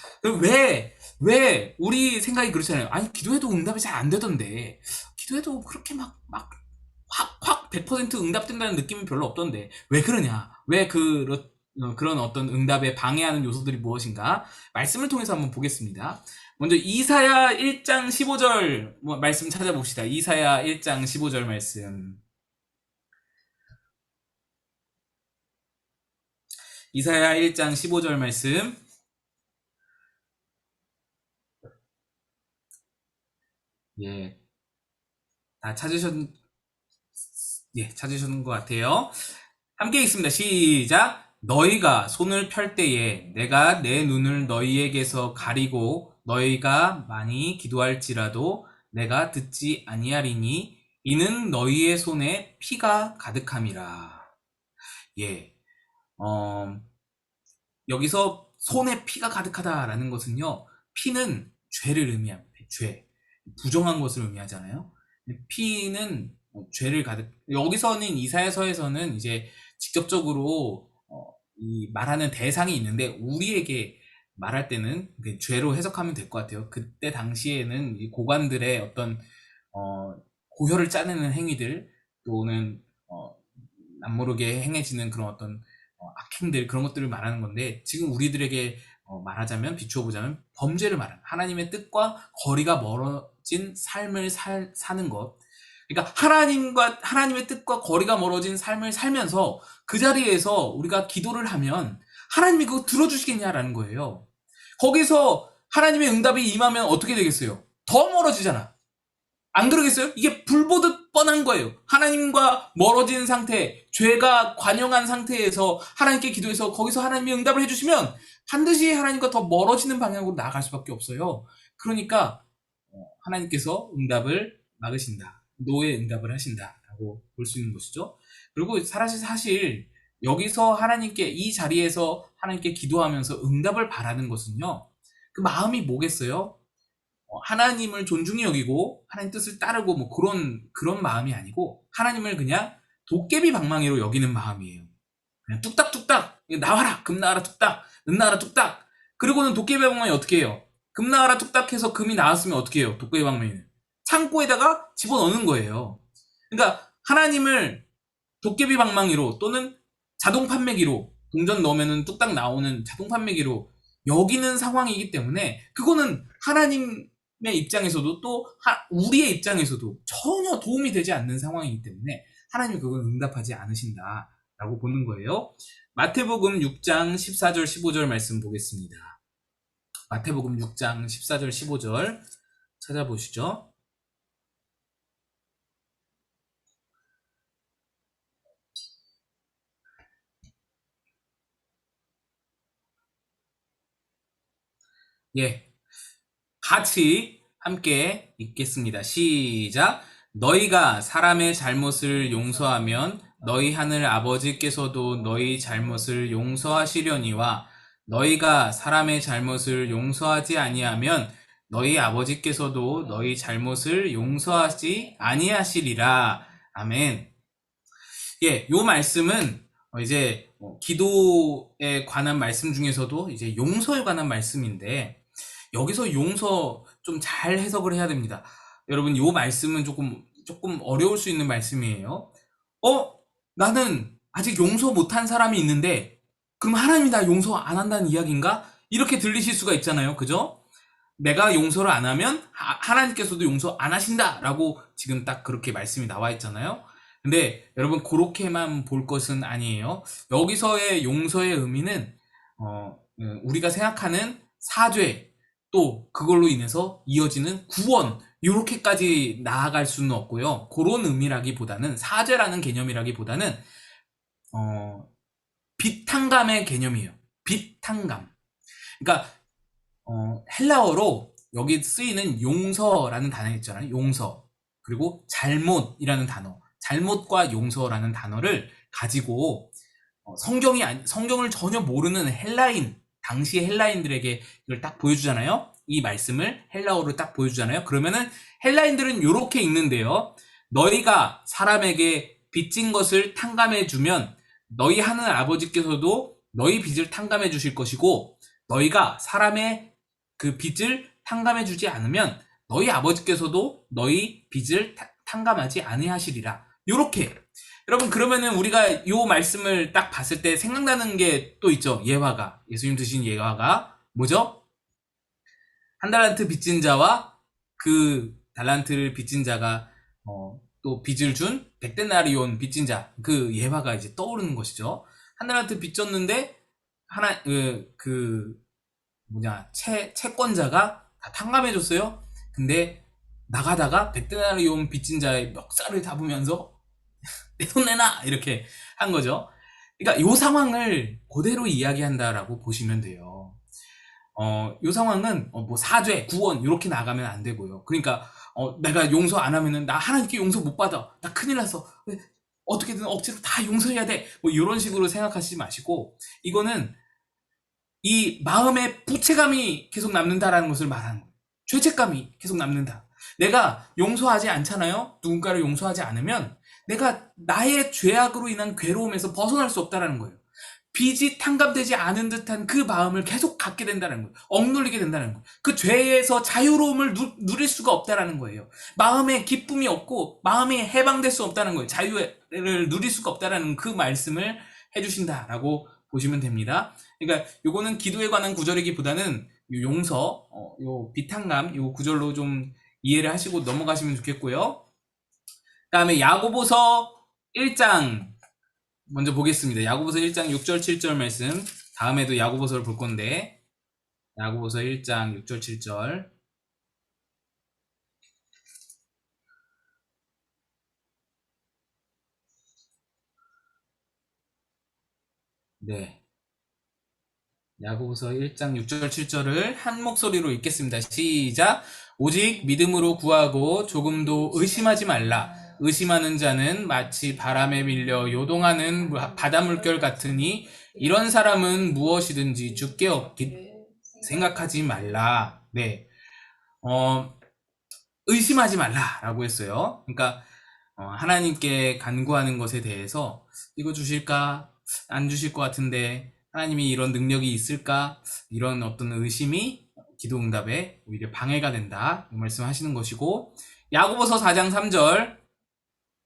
왜 우리 생각이 그렇잖아요. 아니 기도해도 응답이 잘 안 되던데, 기도해도 그렇게 확 100% 응답된다는 느낌이 별로 없던데 왜 그러냐? 왜 그런 어떤 응답에 방해하는 요소들이 무엇인가? 말씀을 통해서 한번 보겠습니다. 먼저 이사야 1장 15절 말씀 찾아봅시다. 이사야 1장 15절 말씀. 이사야 1장 15절 말씀. 예. 다 찾으셨는 것 같아요. 함께 읽습니다. 시작. 너희가 손을 펼 때에 내가 내 눈을 너희에게서 가리고 너희가 많이 기도할지라도 내가 듣지 아니하리니 이는 너희의 손에 피가 가득함이라. 예. 여기서 손에 피가 가득하다라는 것은요, 피는 죄를 의미합니다. 죄. 부정한 것을 의미하잖아요. 피는 죄를 여기서는 이사야서에서는 이제 직접적으로 이 말하는 대상이 있는데, 우리에게 말할 때는 죄로 해석하면 될 것 같아요. 그때 당시에는 이 고관들의 어떤 고혈을 짜내는 행위들, 또는 남모르게 행해지는 그런 어떤 악행들, 그런 것들을 말하는 건데, 지금 우리들에게 말하자면, 비추어보자면 범죄를 말하는, 하나님의 뜻과 거리가 멀어진 삶을 사는 것. 그러니까 하나님의 뜻과 거리가 멀어진 삶을 살면서 그 자리에서 우리가 기도를 하면 하나님이 그거 들어주시겠냐라는 거예요. 거기서 하나님의 응답이 임하면 어떻게 되겠어요? 더 멀어지잖아. 안 그러겠어요? 이게 불보듯 뻔한 거예요. 하나님과 멀어진 상태, 죄가 관영한 상태에서 하나님께 기도해서 거기서 하나님이 응답을 해주시면 반드시 하나님과 더 멀어지는 방향으로 나아갈 수밖에 없어요. 그러니까 하나님께서 응답을 막으신다, 노에 응답을 하신다라고 볼 수 있는 것이죠. 그리고 사실 여기서 하나님께, 이 자리에서 하나님께 기도하면서 응답을 바라는 것은요, 그 마음이 뭐겠어요? 하나님을 존중히 여기고 하나님 뜻을 따르고 뭐 그런 마음이 아니고, 하나님을 그냥 도깨비 방망이로 여기는 마음이에요. 그냥 뚝딱뚝딱, 나와라 금 나와라 뚝딱, 은 나와라 뚝딱. 그리고는 도깨비 방망이 어떻게 해요? 금 나와라 뚝딱 해서 금이 나왔으면 어떻게 해요? 도깨비 방망이는 창고에다가 집어넣는 거예요. 그러니까 하나님을 도깨비 방망이로, 또는 자동 판매기로, 동전 넣으면 뚝딱 나오는 자동 판매기로 여기는 상황이기 때문에, 그거는 하나님의 입장에서도 또 우리의 입장에서도 전혀 도움이 되지 않는 상황이기 때문에 하나님이 그건 응답하지 않으신다라고 보는 거예요. 마태복음 6장 14절 15절 말씀 보겠습니다. 마태복음 6장 14절 15절 찾아보시죠. 예, 같이 함께 읽겠습니다. 시작. 너희가 사람의 잘못을 용서하면 너희 하늘 아버지께서도 너희 잘못을 용서하시려니와 너희가 사람의 잘못을 용서하지 아니하면 너희 아버지께서도 너희 잘못을 용서하지 아니하시리라. 아멘. 예, 요 말씀은 이제 기도에 관한 말씀 중에서도 이제 용서에 관한 말씀인데 여기서 용서 좀 잘 해석을 해야 됩니다. 여러분, 요 말씀은 조금 어려울 수 있는 말씀이에요. 나는 아직 용서 못한 사람이 있는데 그럼 하나님이 나 용서 안 한다는 이야기인가? 이렇게 들리실 수가 있잖아요. 그죠? 내가 용서를 안 하면 하나님께서도 용서 안 하신다라고 지금 딱 그렇게 말씀이 나와 있잖아요. 근데 여러분, 그렇게만 볼 것은 아니에요. 여기서의 용서의 의미는 우리가 생각하는 사죄, 또 그걸로 인해서 이어지는 구원, 이렇게까지 나아갈 수는 없고요. 그런 의미라기보다는, 사죄라는 개념이라기보다는 비탄감의 개념이에요. 비탄감. 그러니까 헬라어로 여기 쓰이는 용서라는 단어 있잖아요. 용서. 그리고 잘못이라는 단어. 잘못과 용서라는 단어를 가지고 성경을 전혀 모르는 당시 헬라인들에게 이걸 딱 보여주잖아요. 이 말씀을 헬라어로 딱 보여주잖아요. 그러면은 헬라인들은 이렇게 읽는데요. 너희가 사람에게 빚진 것을 탕감해주면 너희 하는 아버지께서도 너희 빚을 탕감해 주실 것이고, 너희가 사람의 그 빚을 탕감해주지 않으면 너희 아버지께서도 너희 빚을 탕감하지 아니하시리라. 요렇게. 여러분, 그러면은 우리가 요 말씀을 딱 봤을 때 생각나는 게 또 있죠. 예화가. 예수님 드신 예화가 뭐죠? 한 달란트 빚진 자와 그 달란트를 빚진 자가 또 빚을 준 100데나리온 빚진 자, 그 예화가 이제 떠오르는 것이죠. 한 달란트 빚졌는데 채권자가 다 탕감해줬어요. 근데 나가다가 100데나리온 빚진 자의 멱살을 잡으면서 내 돈 내놔! 이렇게 한 거죠. 그러니까 요 상황을 그대로 이야기한다라고 보시면 돼요. 요 상황은 뭐 사죄, 구원 이렇게 나가면 안 되고요. 그러니까 내가 용서 안 하면은 나 하나님께 용서 못 받아. 나 큰일 났어. 어떻게든 억지로 다 용서해야 돼. 뭐 이런 식으로 생각하시지 마시고, 이거는 이 마음에 부채감이 계속 남는다라는 것을 말하는 거예요. 죄책감이 계속 남는다. 내가 용서하지 않잖아요. 누군가를 용서하지 않으면 내가 나의 죄악으로 인한 괴로움에서 벗어날 수 없다는 거예요. 빚이 탕감되지 않은 듯한 그 마음을 계속 갖게 된다는 거예요. 억눌리게 된다는 거예요. 그 죄에서 자유로움을 누릴 수가 없다는 거예요. 마음에 기쁨이 없고 마음이 해방될 수 없다는 거예요. 자유를 누릴 수가 없다는 그 말씀을 해주신다라고 보시면 됩니다. 그러니까 요거는 기도에 관한 구절이기보다는 요 용서, 요 비탄감, 요 구절로 좀 이해를 하시고 넘어가시면 좋겠고요. 그 다음에 야고보서 1장 먼저 보겠습니다. 야고보서 1장 6절 7절 말씀. 다음에도 야고보서를 볼 건데, 야고보서 1장 6절 7절. 네. 야고보서 1장 6절 7절을 한 목소리로 읽겠습니다. 시작. 오직 믿음으로 구하고 조금도 의심하지 말라. 의심하는 자는 마치 바람에 밀려 요동하는 바닷물결 같으니 이런 사람은 무엇이든지 주께 얻기 생각하지 말라. 네. 의심하지 말라라고 했어요. 그러니까 하나님께 간구하는 것에 대해서 이거 주실까? 안 주실 것 같은데 하나님이 이런 능력이 있을까? 이런 어떤 의심이 기도 응답에 오히려 방해가 된다. 이 말씀 하시는 것이고, 야고보서 4장 3절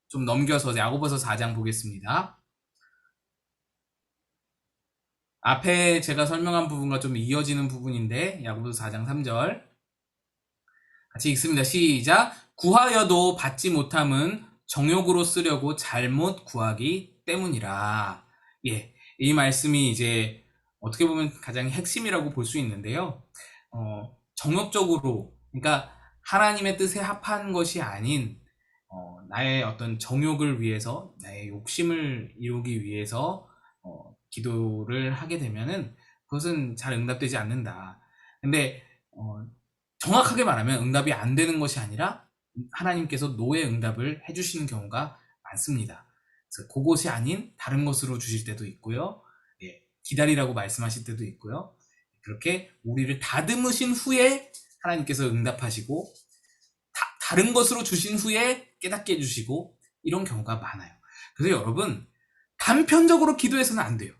좀 넘겨서 야고보서 4장 보겠습니다. 앞에 제가 설명한 부분과 좀 이어지는 부분인데, 야고보서 4장 3절 같이 읽습니다. 시작. 구하여도 받지 못함은 정욕으로 쓰려고 잘못 구하기 때문이라. 예, 이 말씀이 이제 어떻게 보면 가장 핵심이라고 볼 수 있는데요. 정욕적으로, 그러니까 하나님의 뜻에 합한 것이 아닌 나의 어떤 정욕을 위해서, 나의 욕심을 이루기 위해서 기도를 하게 되면은 그것은 잘 응답되지 않는다. 근데 정확하게 말하면 응답이 안 되는 것이 아니라 하나님께서 노의 응답을 해주시는 경우가 많습니다. 그래서 그것이 아닌 다른 것으로 주실 때도 있고요. 예, 기다리라고 말씀하실 때도 있고요. 그렇게 우리를 다듬으신 후에 하나님께서 응답하시고 다른 것으로 주신 후에 깨닫게 해주시고 이런 경우가 많아요. 그래서 여러분, 단편적으로 기도해서는 안 돼요.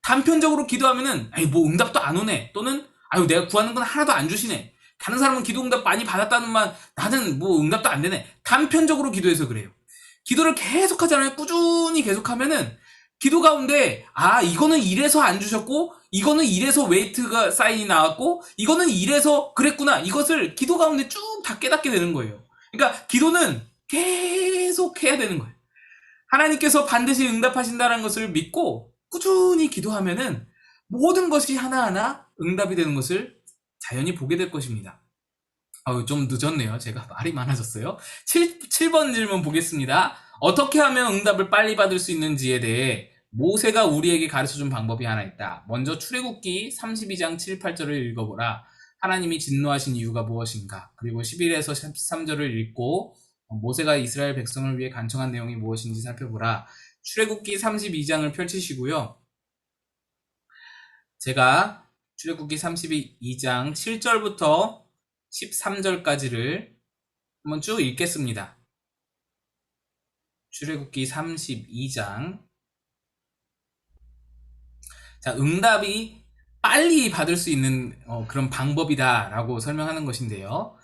단편적으로 기도하면은, 아니, 뭐 응답도 안 오네. 또는, 아유, 내가 구하는 건 하나도 안 주시네. 다른 사람은 기도 응답 많이 받았다는 말, 나는 뭐 응답도 안 되네. 단편적으로 기도해서 그래요. 기도를 계속 하잖아요. 꾸준히 계속하면은, 기도 가운데, 아, 이거는 이래서 안 주셨고, 이거는 이래서 웨이트가 사인이 나왔고, 이거는 이래서 그랬구나. 이것을 기도 가운데 쭉 다 깨닫게 되는 거예요. 그러니까 기도는 계속 해야 되는 거예요. 하나님께서 반드시 응답하신다는 것을 믿고 꾸준히 기도하면은 모든 것이 하나하나 응답이 되는 것을 자연히 보게 될 것입니다. 좀 늦었네요. 제가 말이 많아졌어요. 7번 질문 보겠습니다. 어떻게 하면 응답을 빨리 받을 수 있는지에 대해 모세가 우리에게 가르쳐준 방법이 하나 있다. 먼저 출애굽기 32장 7, 8절을 읽어보라. 하나님이 진노하신 이유가 무엇인가? 그리고 11에서 13절을 읽고 모세가 이스라엘 백성을 위해 간청한 내용이 무엇인지 살펴보라. 출애굽기 32장을 펼치시고요. 제가 출애굽기 32장 7절부터 13절까지를 한번 쭉 읽겠습니다. 출애굽기 32장. 자, 응답이 빨리 받을 수 있는 그런 방법이다라고 설명하는 것인데요.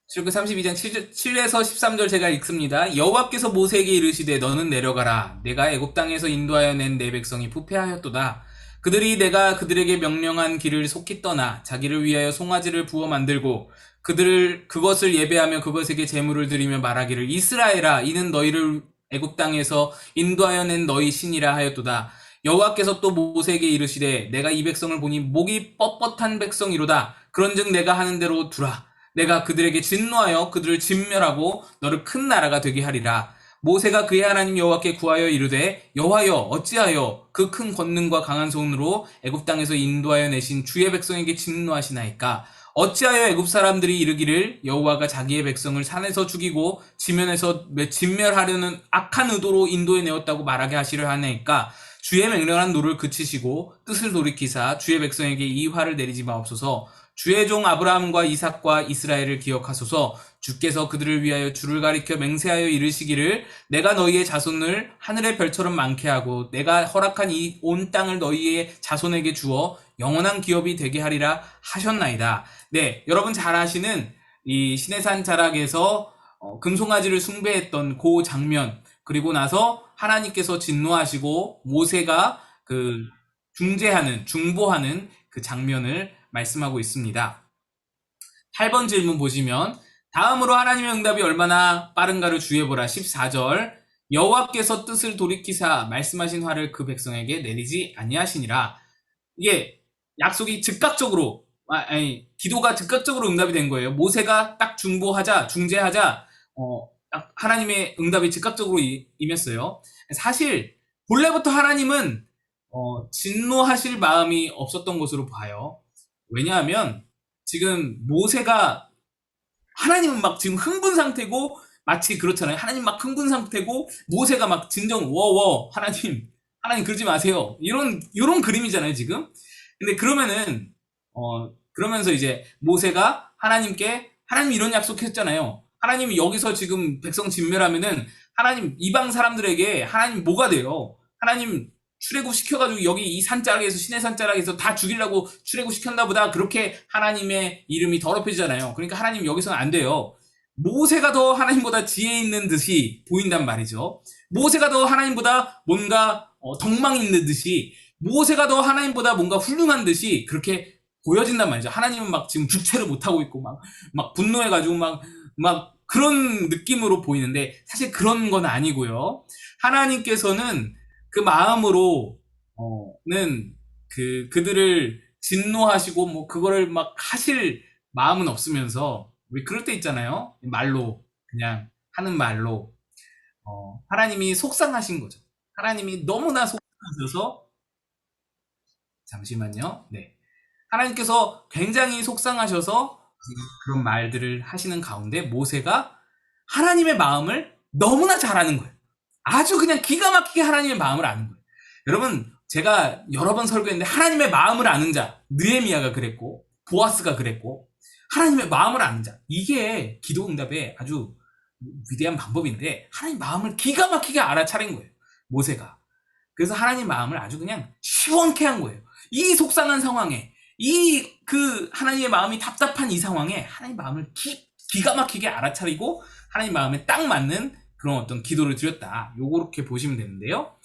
출애굽기 32장 7에서 13절 제가 읽습니다. 여호와께서 모세에게 이르시되 너는 내려가라. 내가 애굽 땅에서 인도하여 낸 내 백성이 부패하였도다. 그들이 내가 그들에게 명령한 길을 속히 떠나 자기를 위하여 송아지를 부어 만들고 그것을 예배하며 그것에게 제물을 드리며 말하기를 이스라엘아 이는 너희를 애굽 땅에서 인도하여 낸 너희 신이라 하였도다. 여호와께서 또 모세에게 이르시되 내가 이 백성을 보니 목이 뻣뻣한 백성이로다. 그런즉 내가 하는 대로 두라. 내가 그들에게 진노하여 그들을 진멸하고 너를 큰 나라가 되게 하리라. 모세가 그의 하나님 여호와께 구하여 이르되 여호와여 어찌하여 그 큰 권능과 강한 손으로 애굽 땅에서 인도하여 내신 주의 백성에게 진노하시나이까. 어찌하여 애굽 사람들이 이르기를 여호와가 자기의 백성을 산에서 죽이고 지면에서 진멸하려는 악한 의도로 인도해 내었다고 말하게 하시려 하나이까. 주의 맹렬한 노를 그치시고 뜻을 돌이키사 주의 백성에게 이 화를 내리지 마옵소서. 주의 종 아브라함과 이삭과 이스라엘을 기억하소서. 주께서 그들을 위하여 주를 가리켜 맹세하여 이르시기를 내가 너희의 자손을 하늘의 별처럼 많게 하고 내가 허락한 이 온 땅을 너희의 자손에게 주어 영원한 기업이 되게 하리라 하셨나이다. 네, 여러분 잘 아시는 이 시내산 자락에서 금송아지를 숭배했던 그 장면, 그리고 나서 하나님께서 진노하시고 모세가 그 중보하는 그 장면을 말씀하고 있습니다. 8번 질문 보시면 다음으로 하나님의 응답이 얼마나 빠른가를 주의해보라. 14절 여호와께서 뜻을 돌이키사 말씀하신 화를 그 백성에게 내리지 아니하시니라. 이게 약속이 즉각적으로 기도가 즉각적으로 응답이 된 거예요. 모세가 딱 중재하자 딱 하나님의 응답이 즉각적으로 임했어요. 사실 본래부터 하나님은 진노하실 마음이 없었던 것으로 봐요. 왜냐하면 지금 모세가 하나님은 막 지금 흥분 상태고 마치 그렇잖아요. 하나님 막 흥분 상태고 모세가 막 진정 워워 하나님 그러지 마세요. 이런 그림이잖아요, 지금. 근데 그러면서 이제 모세가 하나님 이런 약속했잖아요. 하나님이 여기서 지금 백성 진멸하면은 하나님 이방 사람들에게 하나님 뭐가 돼요? 하나님 출애굽 시켜가지고 여기 이 산자락에서 시내 산자락에서 다 죽이려고 출애굽 시켰나 보다. 그렇게 하나님의 이름이 더럽혀지잖아요. 그러니까 하나님 여기서는 안 돼요. 모세가 더 하나님보다 지혜 있는 듯이 보인단 말이죠. 모세가 더 하나님보다 뭔가 덕망 있는 듯이, 모세가 더 하나님보다 뭔가 훌륭한 듯이 그렇게 보여진단 말이죠. 하나님은 막 지금 주체를 못하고 있고 막 분노해가지고 막 그런 느낌으로 보이는데 사실 그런 건 아니고요. 하나님께서는 그 마음으로는 그들을 진노하시고 뭐 그거를 막 하실 마음은 없으면서 우리 그럴 때 있잖아요. 말로 그냥 하는 말로 하나님이 속상하신 거죠. 하나님이 너무나 속상하셔서 잠시만요. 네. 하나님께서 굉장히 속상하셔서 그런 말들을 하시는 가운데 모세가 하나님의 마음을 너무나 잘 아는 거예요. 아주 그냥 기가 막히게 하나님의 마음을 아는 거예요. 여러분, 제가 여러 번 설교했는데 하나님의 마음을 아는 자, 느헤미야가 그랬고 보아스가 그랬고 하나님의 마음을 아는 자, 이게 기도 응답의 아주 위대한 방법인데 하나님 마음을 기가 막히게 알아차린 거예요. 모세가. 그래서 하나님 마음을 아주 그냥 시원케 한 거예요. 이 속상한 상황에 하나님의 마음이 답답한 이 상황에 하나님 마음을 기가 막히게 알아차리고 하나님 마음에 딱 맞는 그런 어떤 기도를 드렸다. 요렇게 보시면 되는데요.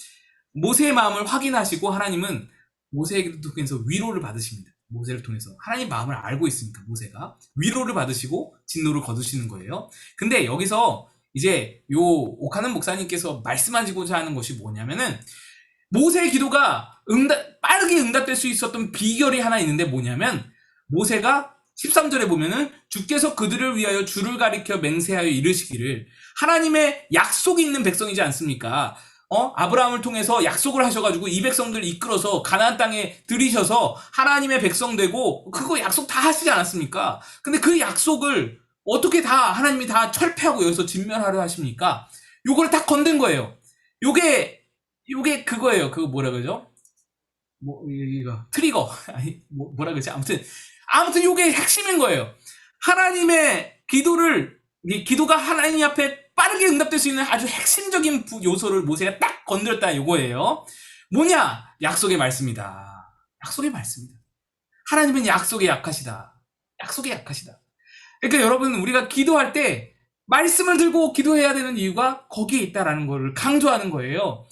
모세의 마음을 확인하시고 하나님은 모세에게 통해서 위로를 받으십니다. 모세를 통해서 하나님 마음을 알고 있으니까 모세가 위로를 받으시고 진노를 거두시는 거예요. 근데 여기서 이제 요 오카는 목사님께서 말씀하시고자 하는 것이 뭐냐면은 모세의 기도가 빠르게 응답될 수 있었던 비결이 하나 있는데 뭐냐면 모세가 13절에 보면은 주께서 그들을 위하여 주를 가리켜 맹세하여 이르시기를 하나님의 약속이 있는 백성이지 않습니까? 아브라함을 통해서 약속을 하셔가지고 이 백성들을 이끌어서 가나안 땅에 들이셔서 하나님의 백성 되고 그거 약속 다 하시지 않았습니까? 근데 그 약속을 어떻게 다 하나님이 다 철폐하고 여기서 진멸하려 하십니까? 요걸 다 건든 거예요. 요게 그거예요. 그거 뭐라 그러죠? 이거 트리거 아니 뭐라 그러지? 아무튼 요게 핵심인 거예요. 하나님의 기도가 하나님 앞에 빠르게 응답될 수 있는 아주 핵심적인 요소를 모세가 딱 건드렸다 요거예요. 뭐냐? 약속의 말씀이다. 약속의 말씀이다. 하나님은 약속에 약하시다. 약속에 약하시다. 그러니까 여러분 우리가 기도할 때 말씀을 들고 기도해야 되는 이유가 거기에 있다라는 것을 강조하는 거예요.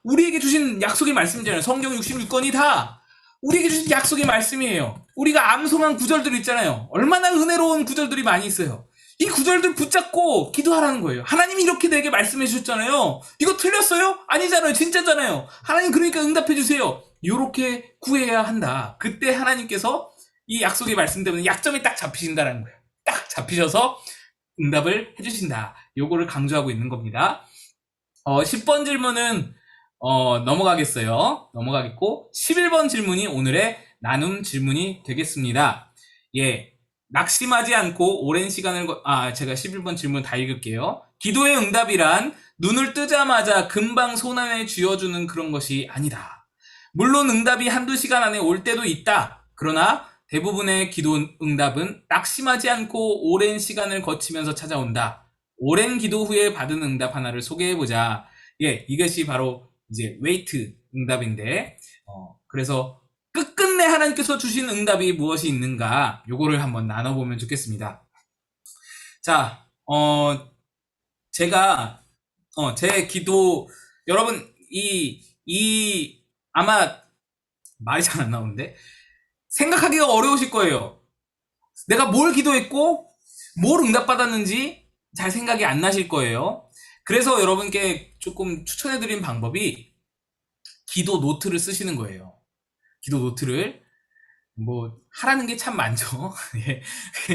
우리에게 주신 약속의 말씀이잖아요. 성경 66권이 다 우리에게 주신 약속의 말씀이에요. 우리가 암송한 구절들 있잖아요. 얼마나 은혜로운 구절들이 많이 있어요. 이 구절들 붙잡고 기도하라는 거예요. 하나님이 이렇게 내게 말씀해 주셨잖아요. 이거 틀렸어요? 아니잖아요. 진짜잖아요. 하나님 그러니까 응답해 주세요. 이렇게 구해야 한다. 그때 하나님께서 이 약속의 말씀 때문에 약점이 딱 잡히신다는 거예요. 딱 잡히셔서 응답을 해주신다. 요거를 강조하고 있는 겁니다. 10번 질문은 넘어가겠어요. 넘어가겠고 11번 질문이 오늘의 나눔 질문이 되겠습니다. 예, 낙심하지 않고 오랜 시간을 제가 11번 질문 다 읽을게요. 기도의 응답이란 눈을 뜨자마자 금방 손안에 쥐어주는 그런 것이 아니다. 물론 응답이 한두 시간 안에 올 때도 있다. 그러나 대부분의 기도 응답은 낙심하지 않고 오랜 시간을 거치면서 찾아온다. 오랜 기도 후에 받은 응답 하나를 소개해보자. 예, 이것이 바로 이제 웨이트 응답인데, 그래서 끝끝내 하나님께서 주신 응답이 무엇이 있는가, 요거를 한번 나눠보면 좋겠습니다. 자, 제가, 제 기도, 여러분, 아마 말이 잘 안 나오는데, 생각하기가 어려우실 거예요. 내가 뭘 기도했고, 뭘 응답받았는지 잘 생각이 안 나실 거예요. 그래서 여러분께 조금 추천해드린 방법이 기도 노트를 쓰시는 거예요. 기도 노트를 하라는 게 참 많죠.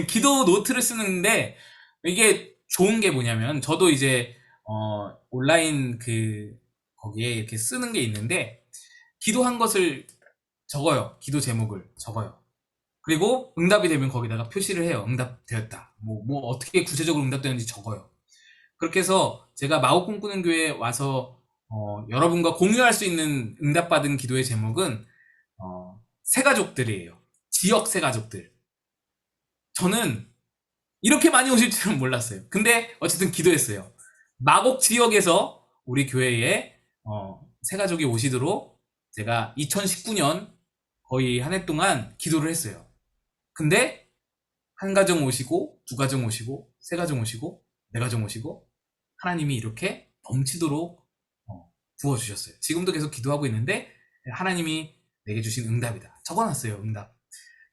기도 노트를 쓰는데 이게 좋은 게 뭐냐면 저도 이제 온라인 거기에 이렇게 쓰는 게 있는데 기도한 것을 적어요. 기도 제목을 적어요. 그리고 응답이 되면 거기다가 표시를 해요. 응답되었다. 어떻게 구체적으로 응답되는지 적어요. 그렇게 해서 제가 마법 꿈꾸는 교회에 와서 여러분과 공유할 수 있는 응답받은 기도의 제목은 새가족들이에요. 지역 새가족들. 저는 이렇게 많이 오실 줄은 몰랐어요. 근데 어쨌든 기도했어요. 마곡 지역에서 우리 교회에 새가족이 오시도록 제가 2019년 거의 한 해 동안 기도를 했어요. 근데 한 가정 오시고 두 가정 오시고 세 가정 오시고 네 가정 오시고 하나님이 이렇게 넘치도록 부어주셨어요. 지금도 계속 기도하고 있는데 하나님이 내게 주신 응답이다. 적어놨어요. 응답.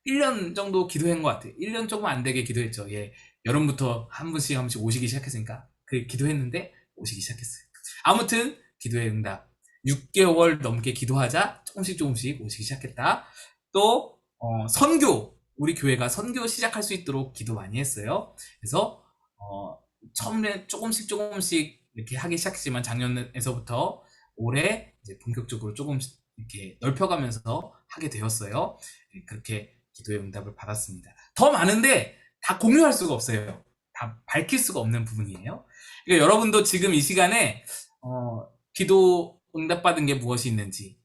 1년 정도 기도한 것 같아요. 1년 조금 안 되게 기도했죠. 예, 여름부터 한 번씩 오시기 시작했으니까 기도했는데 오시기 시작했어요. 아무튼 기도의 응답. 6개월 넘게 기도하자 조금씩 오시기 시작했다. 또 선교. 우리 교회가 선교 시작할 수 있도록 기도 많이 했어요. 그래서 처음에 조금씩 이렇게 하기 시작했지만 작년에서부터 올해 이제 본격적으로 조금씩 이렇게 넓혀가면서 하게 되었어요. 그렇게 기도의 응답을 받았습니다. 더 많은데 다 공유할 수가 없어요. 다 밝힐 수가 없는 부분이에요. 그러니까 여러분도 지금 이 시간에 기도 응답받은 게 무엇이 있는지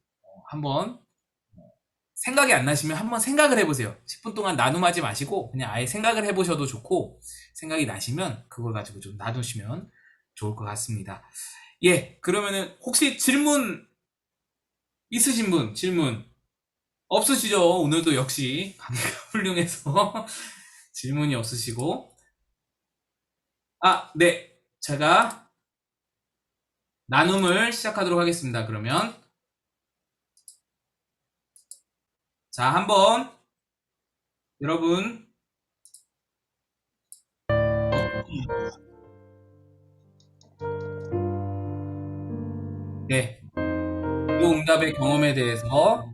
한번 생각이 안 나시면 한번 생각을 해보세요. 10분 동안 나눔하지 마시고 그냥 아예 생각을 해보셔도 좋고, 생각이 나시면 그걸 가지고 좀 나누시면 좋을 것 같습니다. 예, 그러면은 혹시 질문 있으신 분, 질문 없으시죠? 오늘도 역시 강의가 훌륭해서 질문이 없으시고. 네. 제가 나눔을 시작하도록 하겠습니다. 그러면 자, 한번 여러분 네, 응답의 경험에 대해서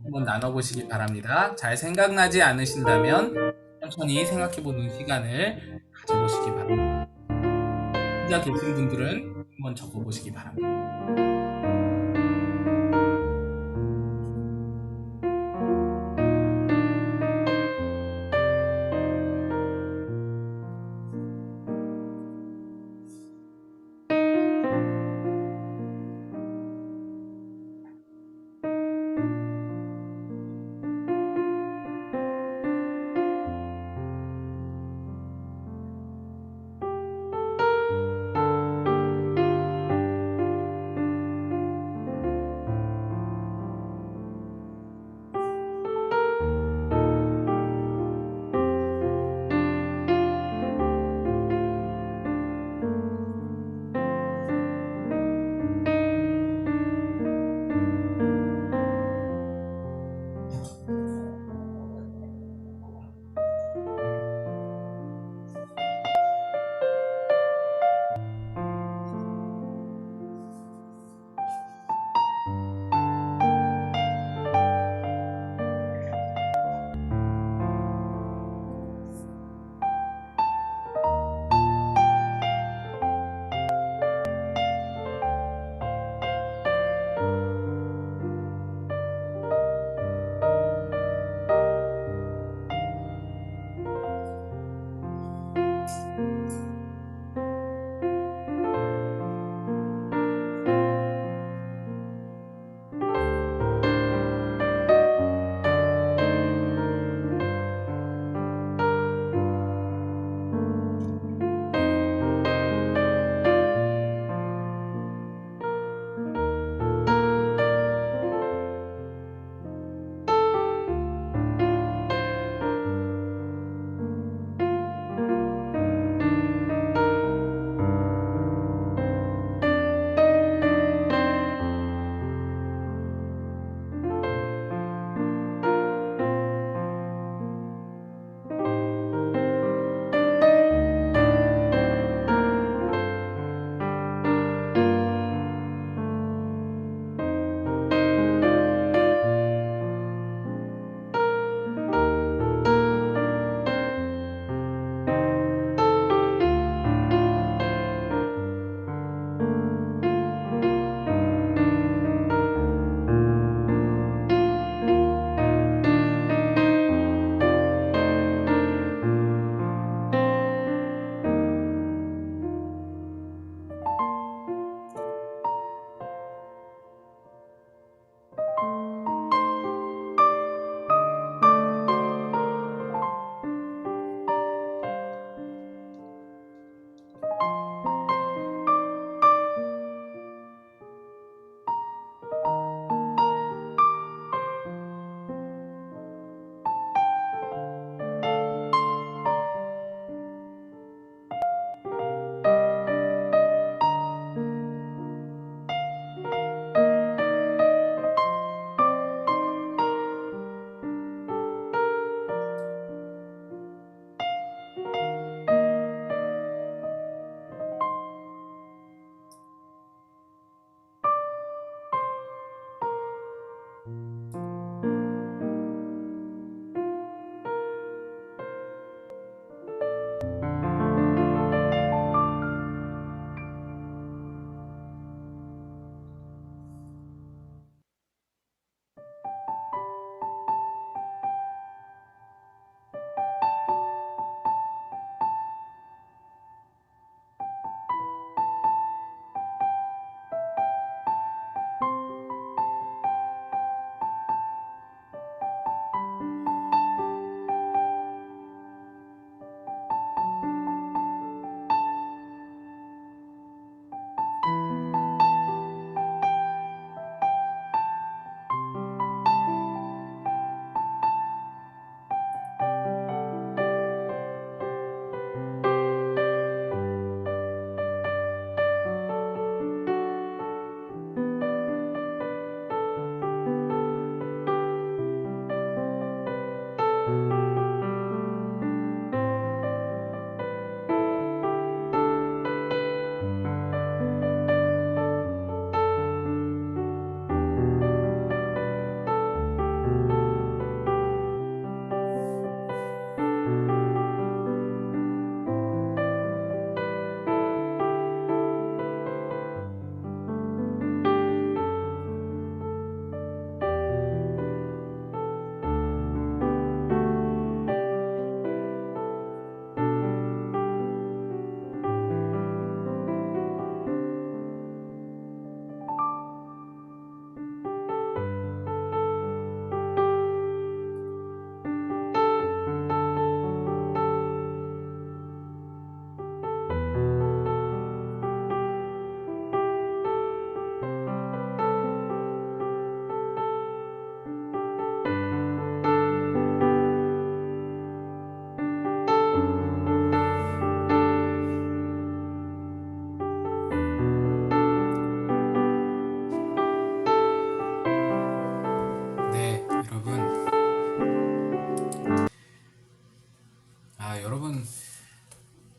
한번 나눠보시기 바랍니다. 잘 생각나지 않으신다면 천천히 생각해보는 시간을 가져보시기 바랍니다. 혼자 계신 분들은 한번 적어보시기 바랍니다.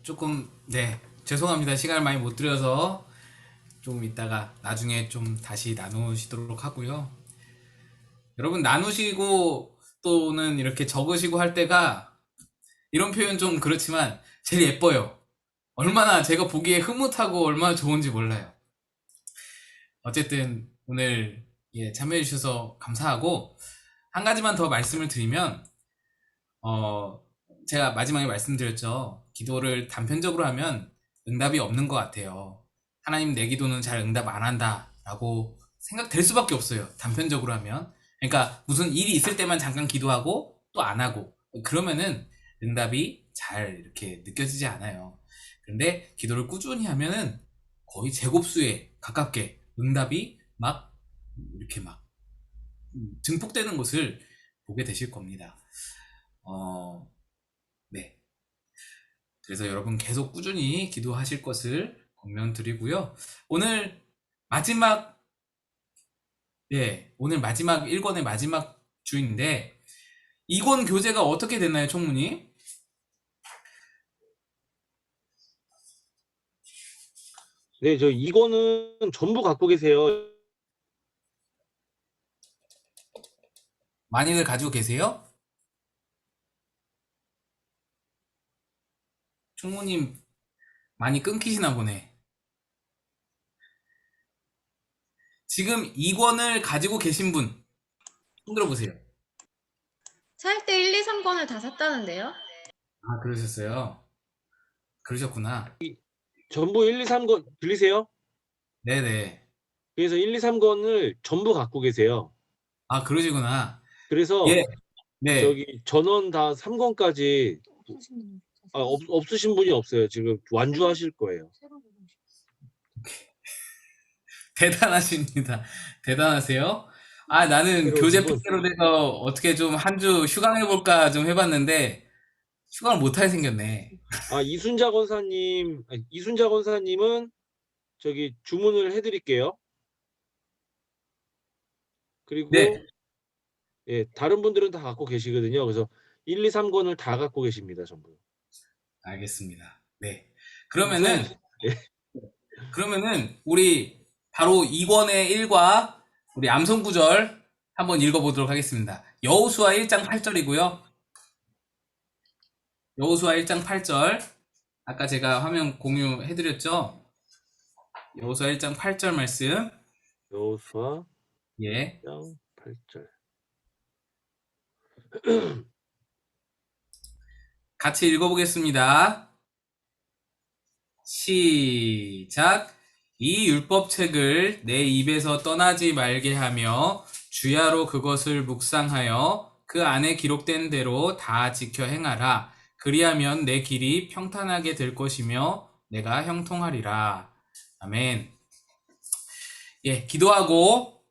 조금 네, 죄송합니다. 시간을 많이 못 들여서 조금 이따가 나중에 좀 다시 나누시도록 하고요. 여러분 나누시고 또는 이렇게 적으시고 할 때가 이런 표현 좀 그렇지만 제일 예뻐요. 얼마나 제가 보기에 흐뭇하고 얼마나 좋은지 몰라요. 어쨌든 오늘 참여해 주셔서 감사하고 한 가지만 더 말씀을 드리면 제가 마지막에 말씀드렸죠. 기도를 단편적으로 하면 응답이 없는 것 같아요. 하나님 내 기도는 잘 응답 안 한다 라고 생각될 수밖에 없어요. 단편적으로 하면. 그러니까 무슨 일이 있을 때만 잠깐 기도하고 또 안 하고 그러면은 응답이 잘 이렇게 느껴지지 않아요. 그런데 기도를 꾸준히 하면은 거의 제곱수에 가깝게 응답이 막 이렇게 막 증폭되는 것을 보게 되실 겁니다. 네. 그래서 여러분 계속 꾸준히 기도하실 것을 권면드리고요. 오늘 마지막, 오늘 마지막 1권의 마지막 주인데, 2권 교재가 어떻게 됐나요, 총무님? 네, 저 이거는 전부 갖고 계세요. 많이들 가지고 계세요? 총무님 많이 끊기시나 보네. 지금 2권을 가지고 계신 분, 손 들어보세요. 살 때 1, 2, 3권을 다 샀다는데요? 아, 그러셨어요? 그러셨구나. 전부 1, 2, 3권 들리세요? 네네. 그래서 1, 2, 3권을 전부 갖고 계세요. 아, 그러시구나. 그래서 예, 네. 저기 전원 다 3권까지 없으신 분이 없어요. 지금 완주하실 거예요. 대단하십니다. 대단하세요. 아, 나는 새로 교재 두 분. 핑계로 돼서 어떻게 좀 한 주 휴강해볼까 좀 해봤는데, 휴강을 못하게 생겼네. 이순자 권사님, 이순자 권사님은 저기 주문을 해드릴게요. 그리고 네, 다른 분들은 다 갖고 계시거든요. 그래서 1, 2, 3권을 다 갖고 계십니다, 전부. 알겠습니다. 네. 우선 그러면은, 우리 바로 2권의 1과 우리 암송 구절 한번 읽어보도록 하겠습니다. 여호수아 1장 8절이고요. 여호수아 1장 8절. 아까 제가 화면 공유해드렸죠? 여호수아 1장 8절 말씀. 여호수아 예. 1장 8절. 같이 읽어보겠습니다. 시작. 이 율법책을 내 입에서 떠나지 말게 하며 주야로 그것을 묵상하여 그 안에 기록된 대로 다 지켜 행하라. 그리하면 내 길이 평탄하게 될 것이며 내가 형통하리라. 아멘. 예, 기도하고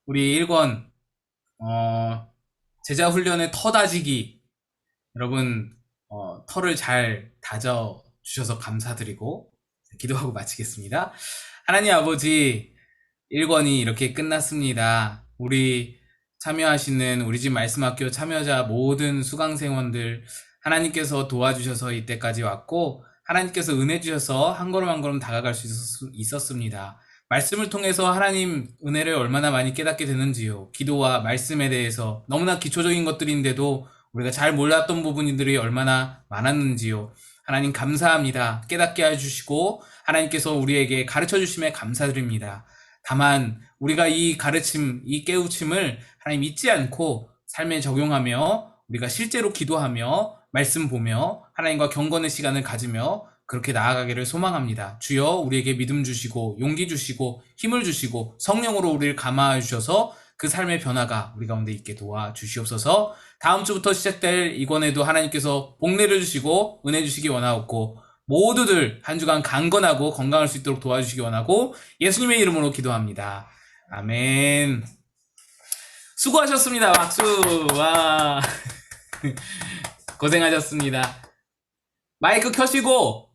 우리 1권 제자 훈련의 터 다지기. 여러분 털을 잘 다져 주셔서 감사드리고 기도하고 마치겠습니다. 하나님 아버지, 1권이 이렇게 끝났습니다. 우리 참여하시는 우리 집 말씀학교 참여자 모든 수강생원들 하나님께서 도와주셔서 이때까지 왔고 하나님께서 은혜 주셔서 한 걸음 한 걸음 다가갈 수 있었습니다. 말씀을 통해서 하나님 은혜를 얼마나 많이 깨닫게 되는지요. 기도와 말씀에 대해서 너무나 기초적인 것들인데도 우리가 잘 몰랐던 부분들이 얼마나 많았는지요. 하나님 감사합니다. 깨닫게 해주시고 하나님께서 우리에게 가르쳐 주심에 감사드립니다. 다만 우리가 이 가르침, 이 깨우침을 하나님 잊지 않고 삶에 적용하며 우리가 실제로 기도하며 말씀 보며 하나님과 경건의 시간을 가지며 그렇게 나아가기를 소망합니다. 주여 우리에게 믿음 주시고 용기 주시고 힘을 주시고 성령으로 우리를 감화해 주셔서 그 삶의 변화가 우리 가운데 있게 도와주시옵소서. 다음 주부터 시작될 이권에도 하나님께서 복 내려주시고 은혜 주시기 원하옵고 모두들 한 주간 강건하고 건강할 수 있도록 도와주시기 원하고 예수님의 이름으로 기도합니다. 아멘. 수고하셨습니다. 박수. 와. 고생하셨습니다. 마이크 켜시고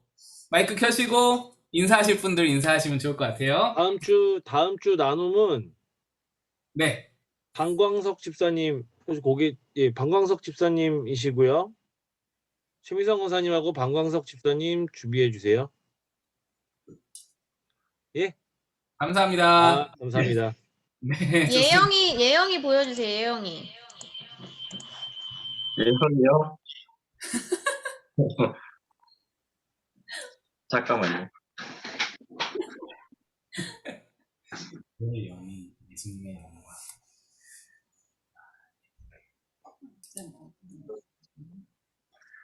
인사하실 분들 인사하시면 좋을 것 같아요. 다음 주 나눔은 네. 방광석 집사님, 혹시 방광석 집사님이시고요. 최미성 권사님하고 방광석 집사님 준비해 주세요. 예? 감사합니다. 아, 감사합니다. 네, 좋습니다. 예영이 보여주세요. 예영이. 예선이요? 잠깐만요. 영이 예수님의 영광.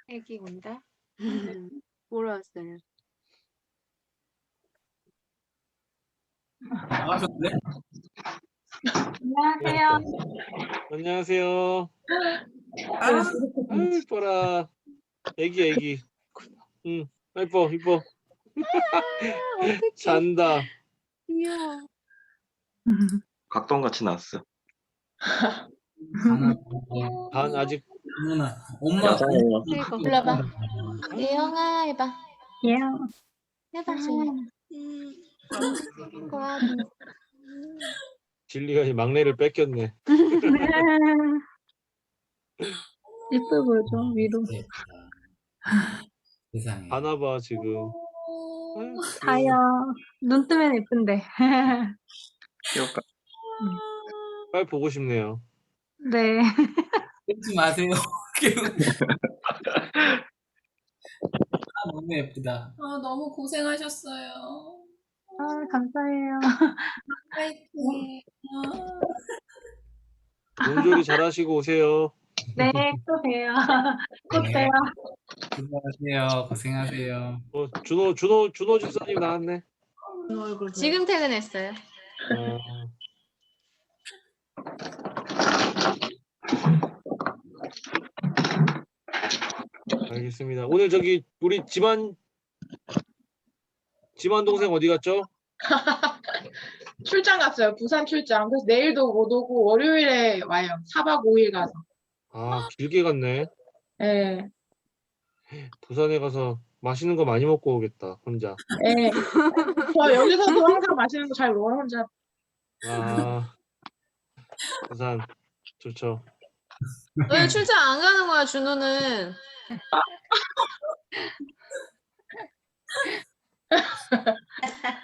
애기 온다. 보러 왔어요. 나가셨네? 안녕하세요. 안녕하세요. 아, 아유, 이뻐라. 애기. 응, 이뻐. 어떡해. 잔다. 귀여워. 각동같이 나왔어. 반 아직 엄마, 여자예요. 이거. 불러봐. 예영아 해봐. 예영. 해봐 지금. 생긴 거야. 진리가 이 막내를 뺏겼네. 이쁘 보여줘, 위로. 세상에. 하나봐 지금. 아유, 귀여워. 가요. 눈 뜨면 예쁜데. 귀엽다. 빨리 보고 싶네요. 네. 끊지 마세요. 아, 너무 예쁘다. 아, 너무 고생하셨어요. 아, 감사해요. 파이팅. 몸조리 잘하시고 오세요. 네, 또 봬요. 곧 네. 봬요. 수고하세요. 고생하세요. 준호 집사님 나왔네. 지금 퇴근했어요. 아, 알겠습니다. 오늘 저기 우리 집안 동생 어디 갔죠? 출장 갔어요. 부산 출장. 그래서 내일도 못 오고 월요일에 와요. 4박 5일 가서. 아, 길게 갔네. 예. 부산에 가서 맛있는 거 많이 먹고 오겠다. 혼자. 예. 저 여기서도 항상 맛있는 거 잘 먹어요, 혼자. 아, 부산 좋죠. 왜 출장 안 가는 거야, 준호는?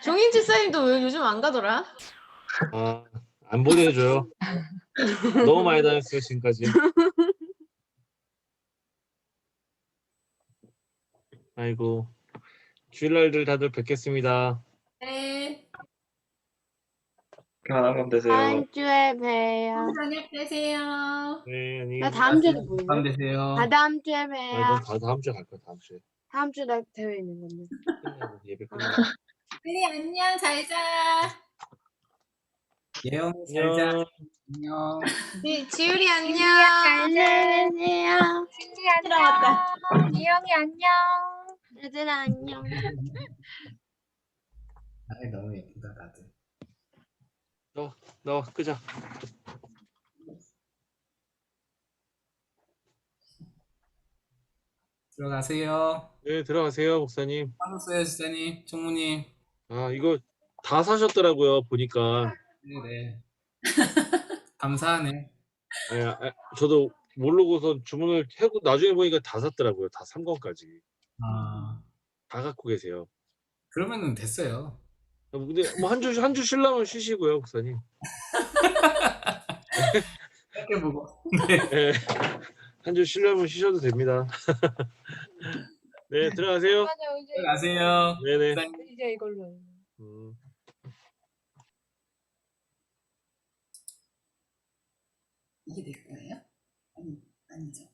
종인 집사님도 왜 요즘 안 가더라? 아, 안 보내줘요. 너무 많이 다녔어요, 지금까지. 아이고, 주일날들 다들 뵙겠습니다. 네. 편한 밤 되세요. 다음 주에 봬요. 저녁 되세요. 네, 안녕히 나 계세요. 다음 주에도 밤 보이네. 되세요. 아, 다음 주에 아, 봬요. 이건 다음 주에 갈 거야, 다음 주에. 다음 주에 나 대회 있는 건데. 끝나고, 예배 끝나고. 빨리 안녕. 잘 자. 예영 잘 자. 안녕. 안녕. 지율이 안녕. 안녕하세요. 들어갔다. 이영이 안녕. 얘들아 안녕. 아, 너무 예쁘다 다들. 나와, 끄자. 들어가세요. 네, 들어가세요, 목사님. 반갑어요, 지사님, 총무님. 아, 이거 다 사셨더라고요, 보니까. 네네. 감사하네. 저도 모르고선 주문을 해고 나중에 보니까 다 샀더라고요. 다 3권까지. 아, 다 갖고 계세요. 그러면은 됐어요. 근데 뭐 한 주 쉬려면 쉬시고요, 목사님. 짧게 보고. 네. 한 주 쉬려면 쉬셔도 됩니다. 네, 들어가세요. 맞아, 이제 들어가세요. 네네. 지사님. 이제 이걸로. 음. 이게 내 거예요? 아니, 아니죠.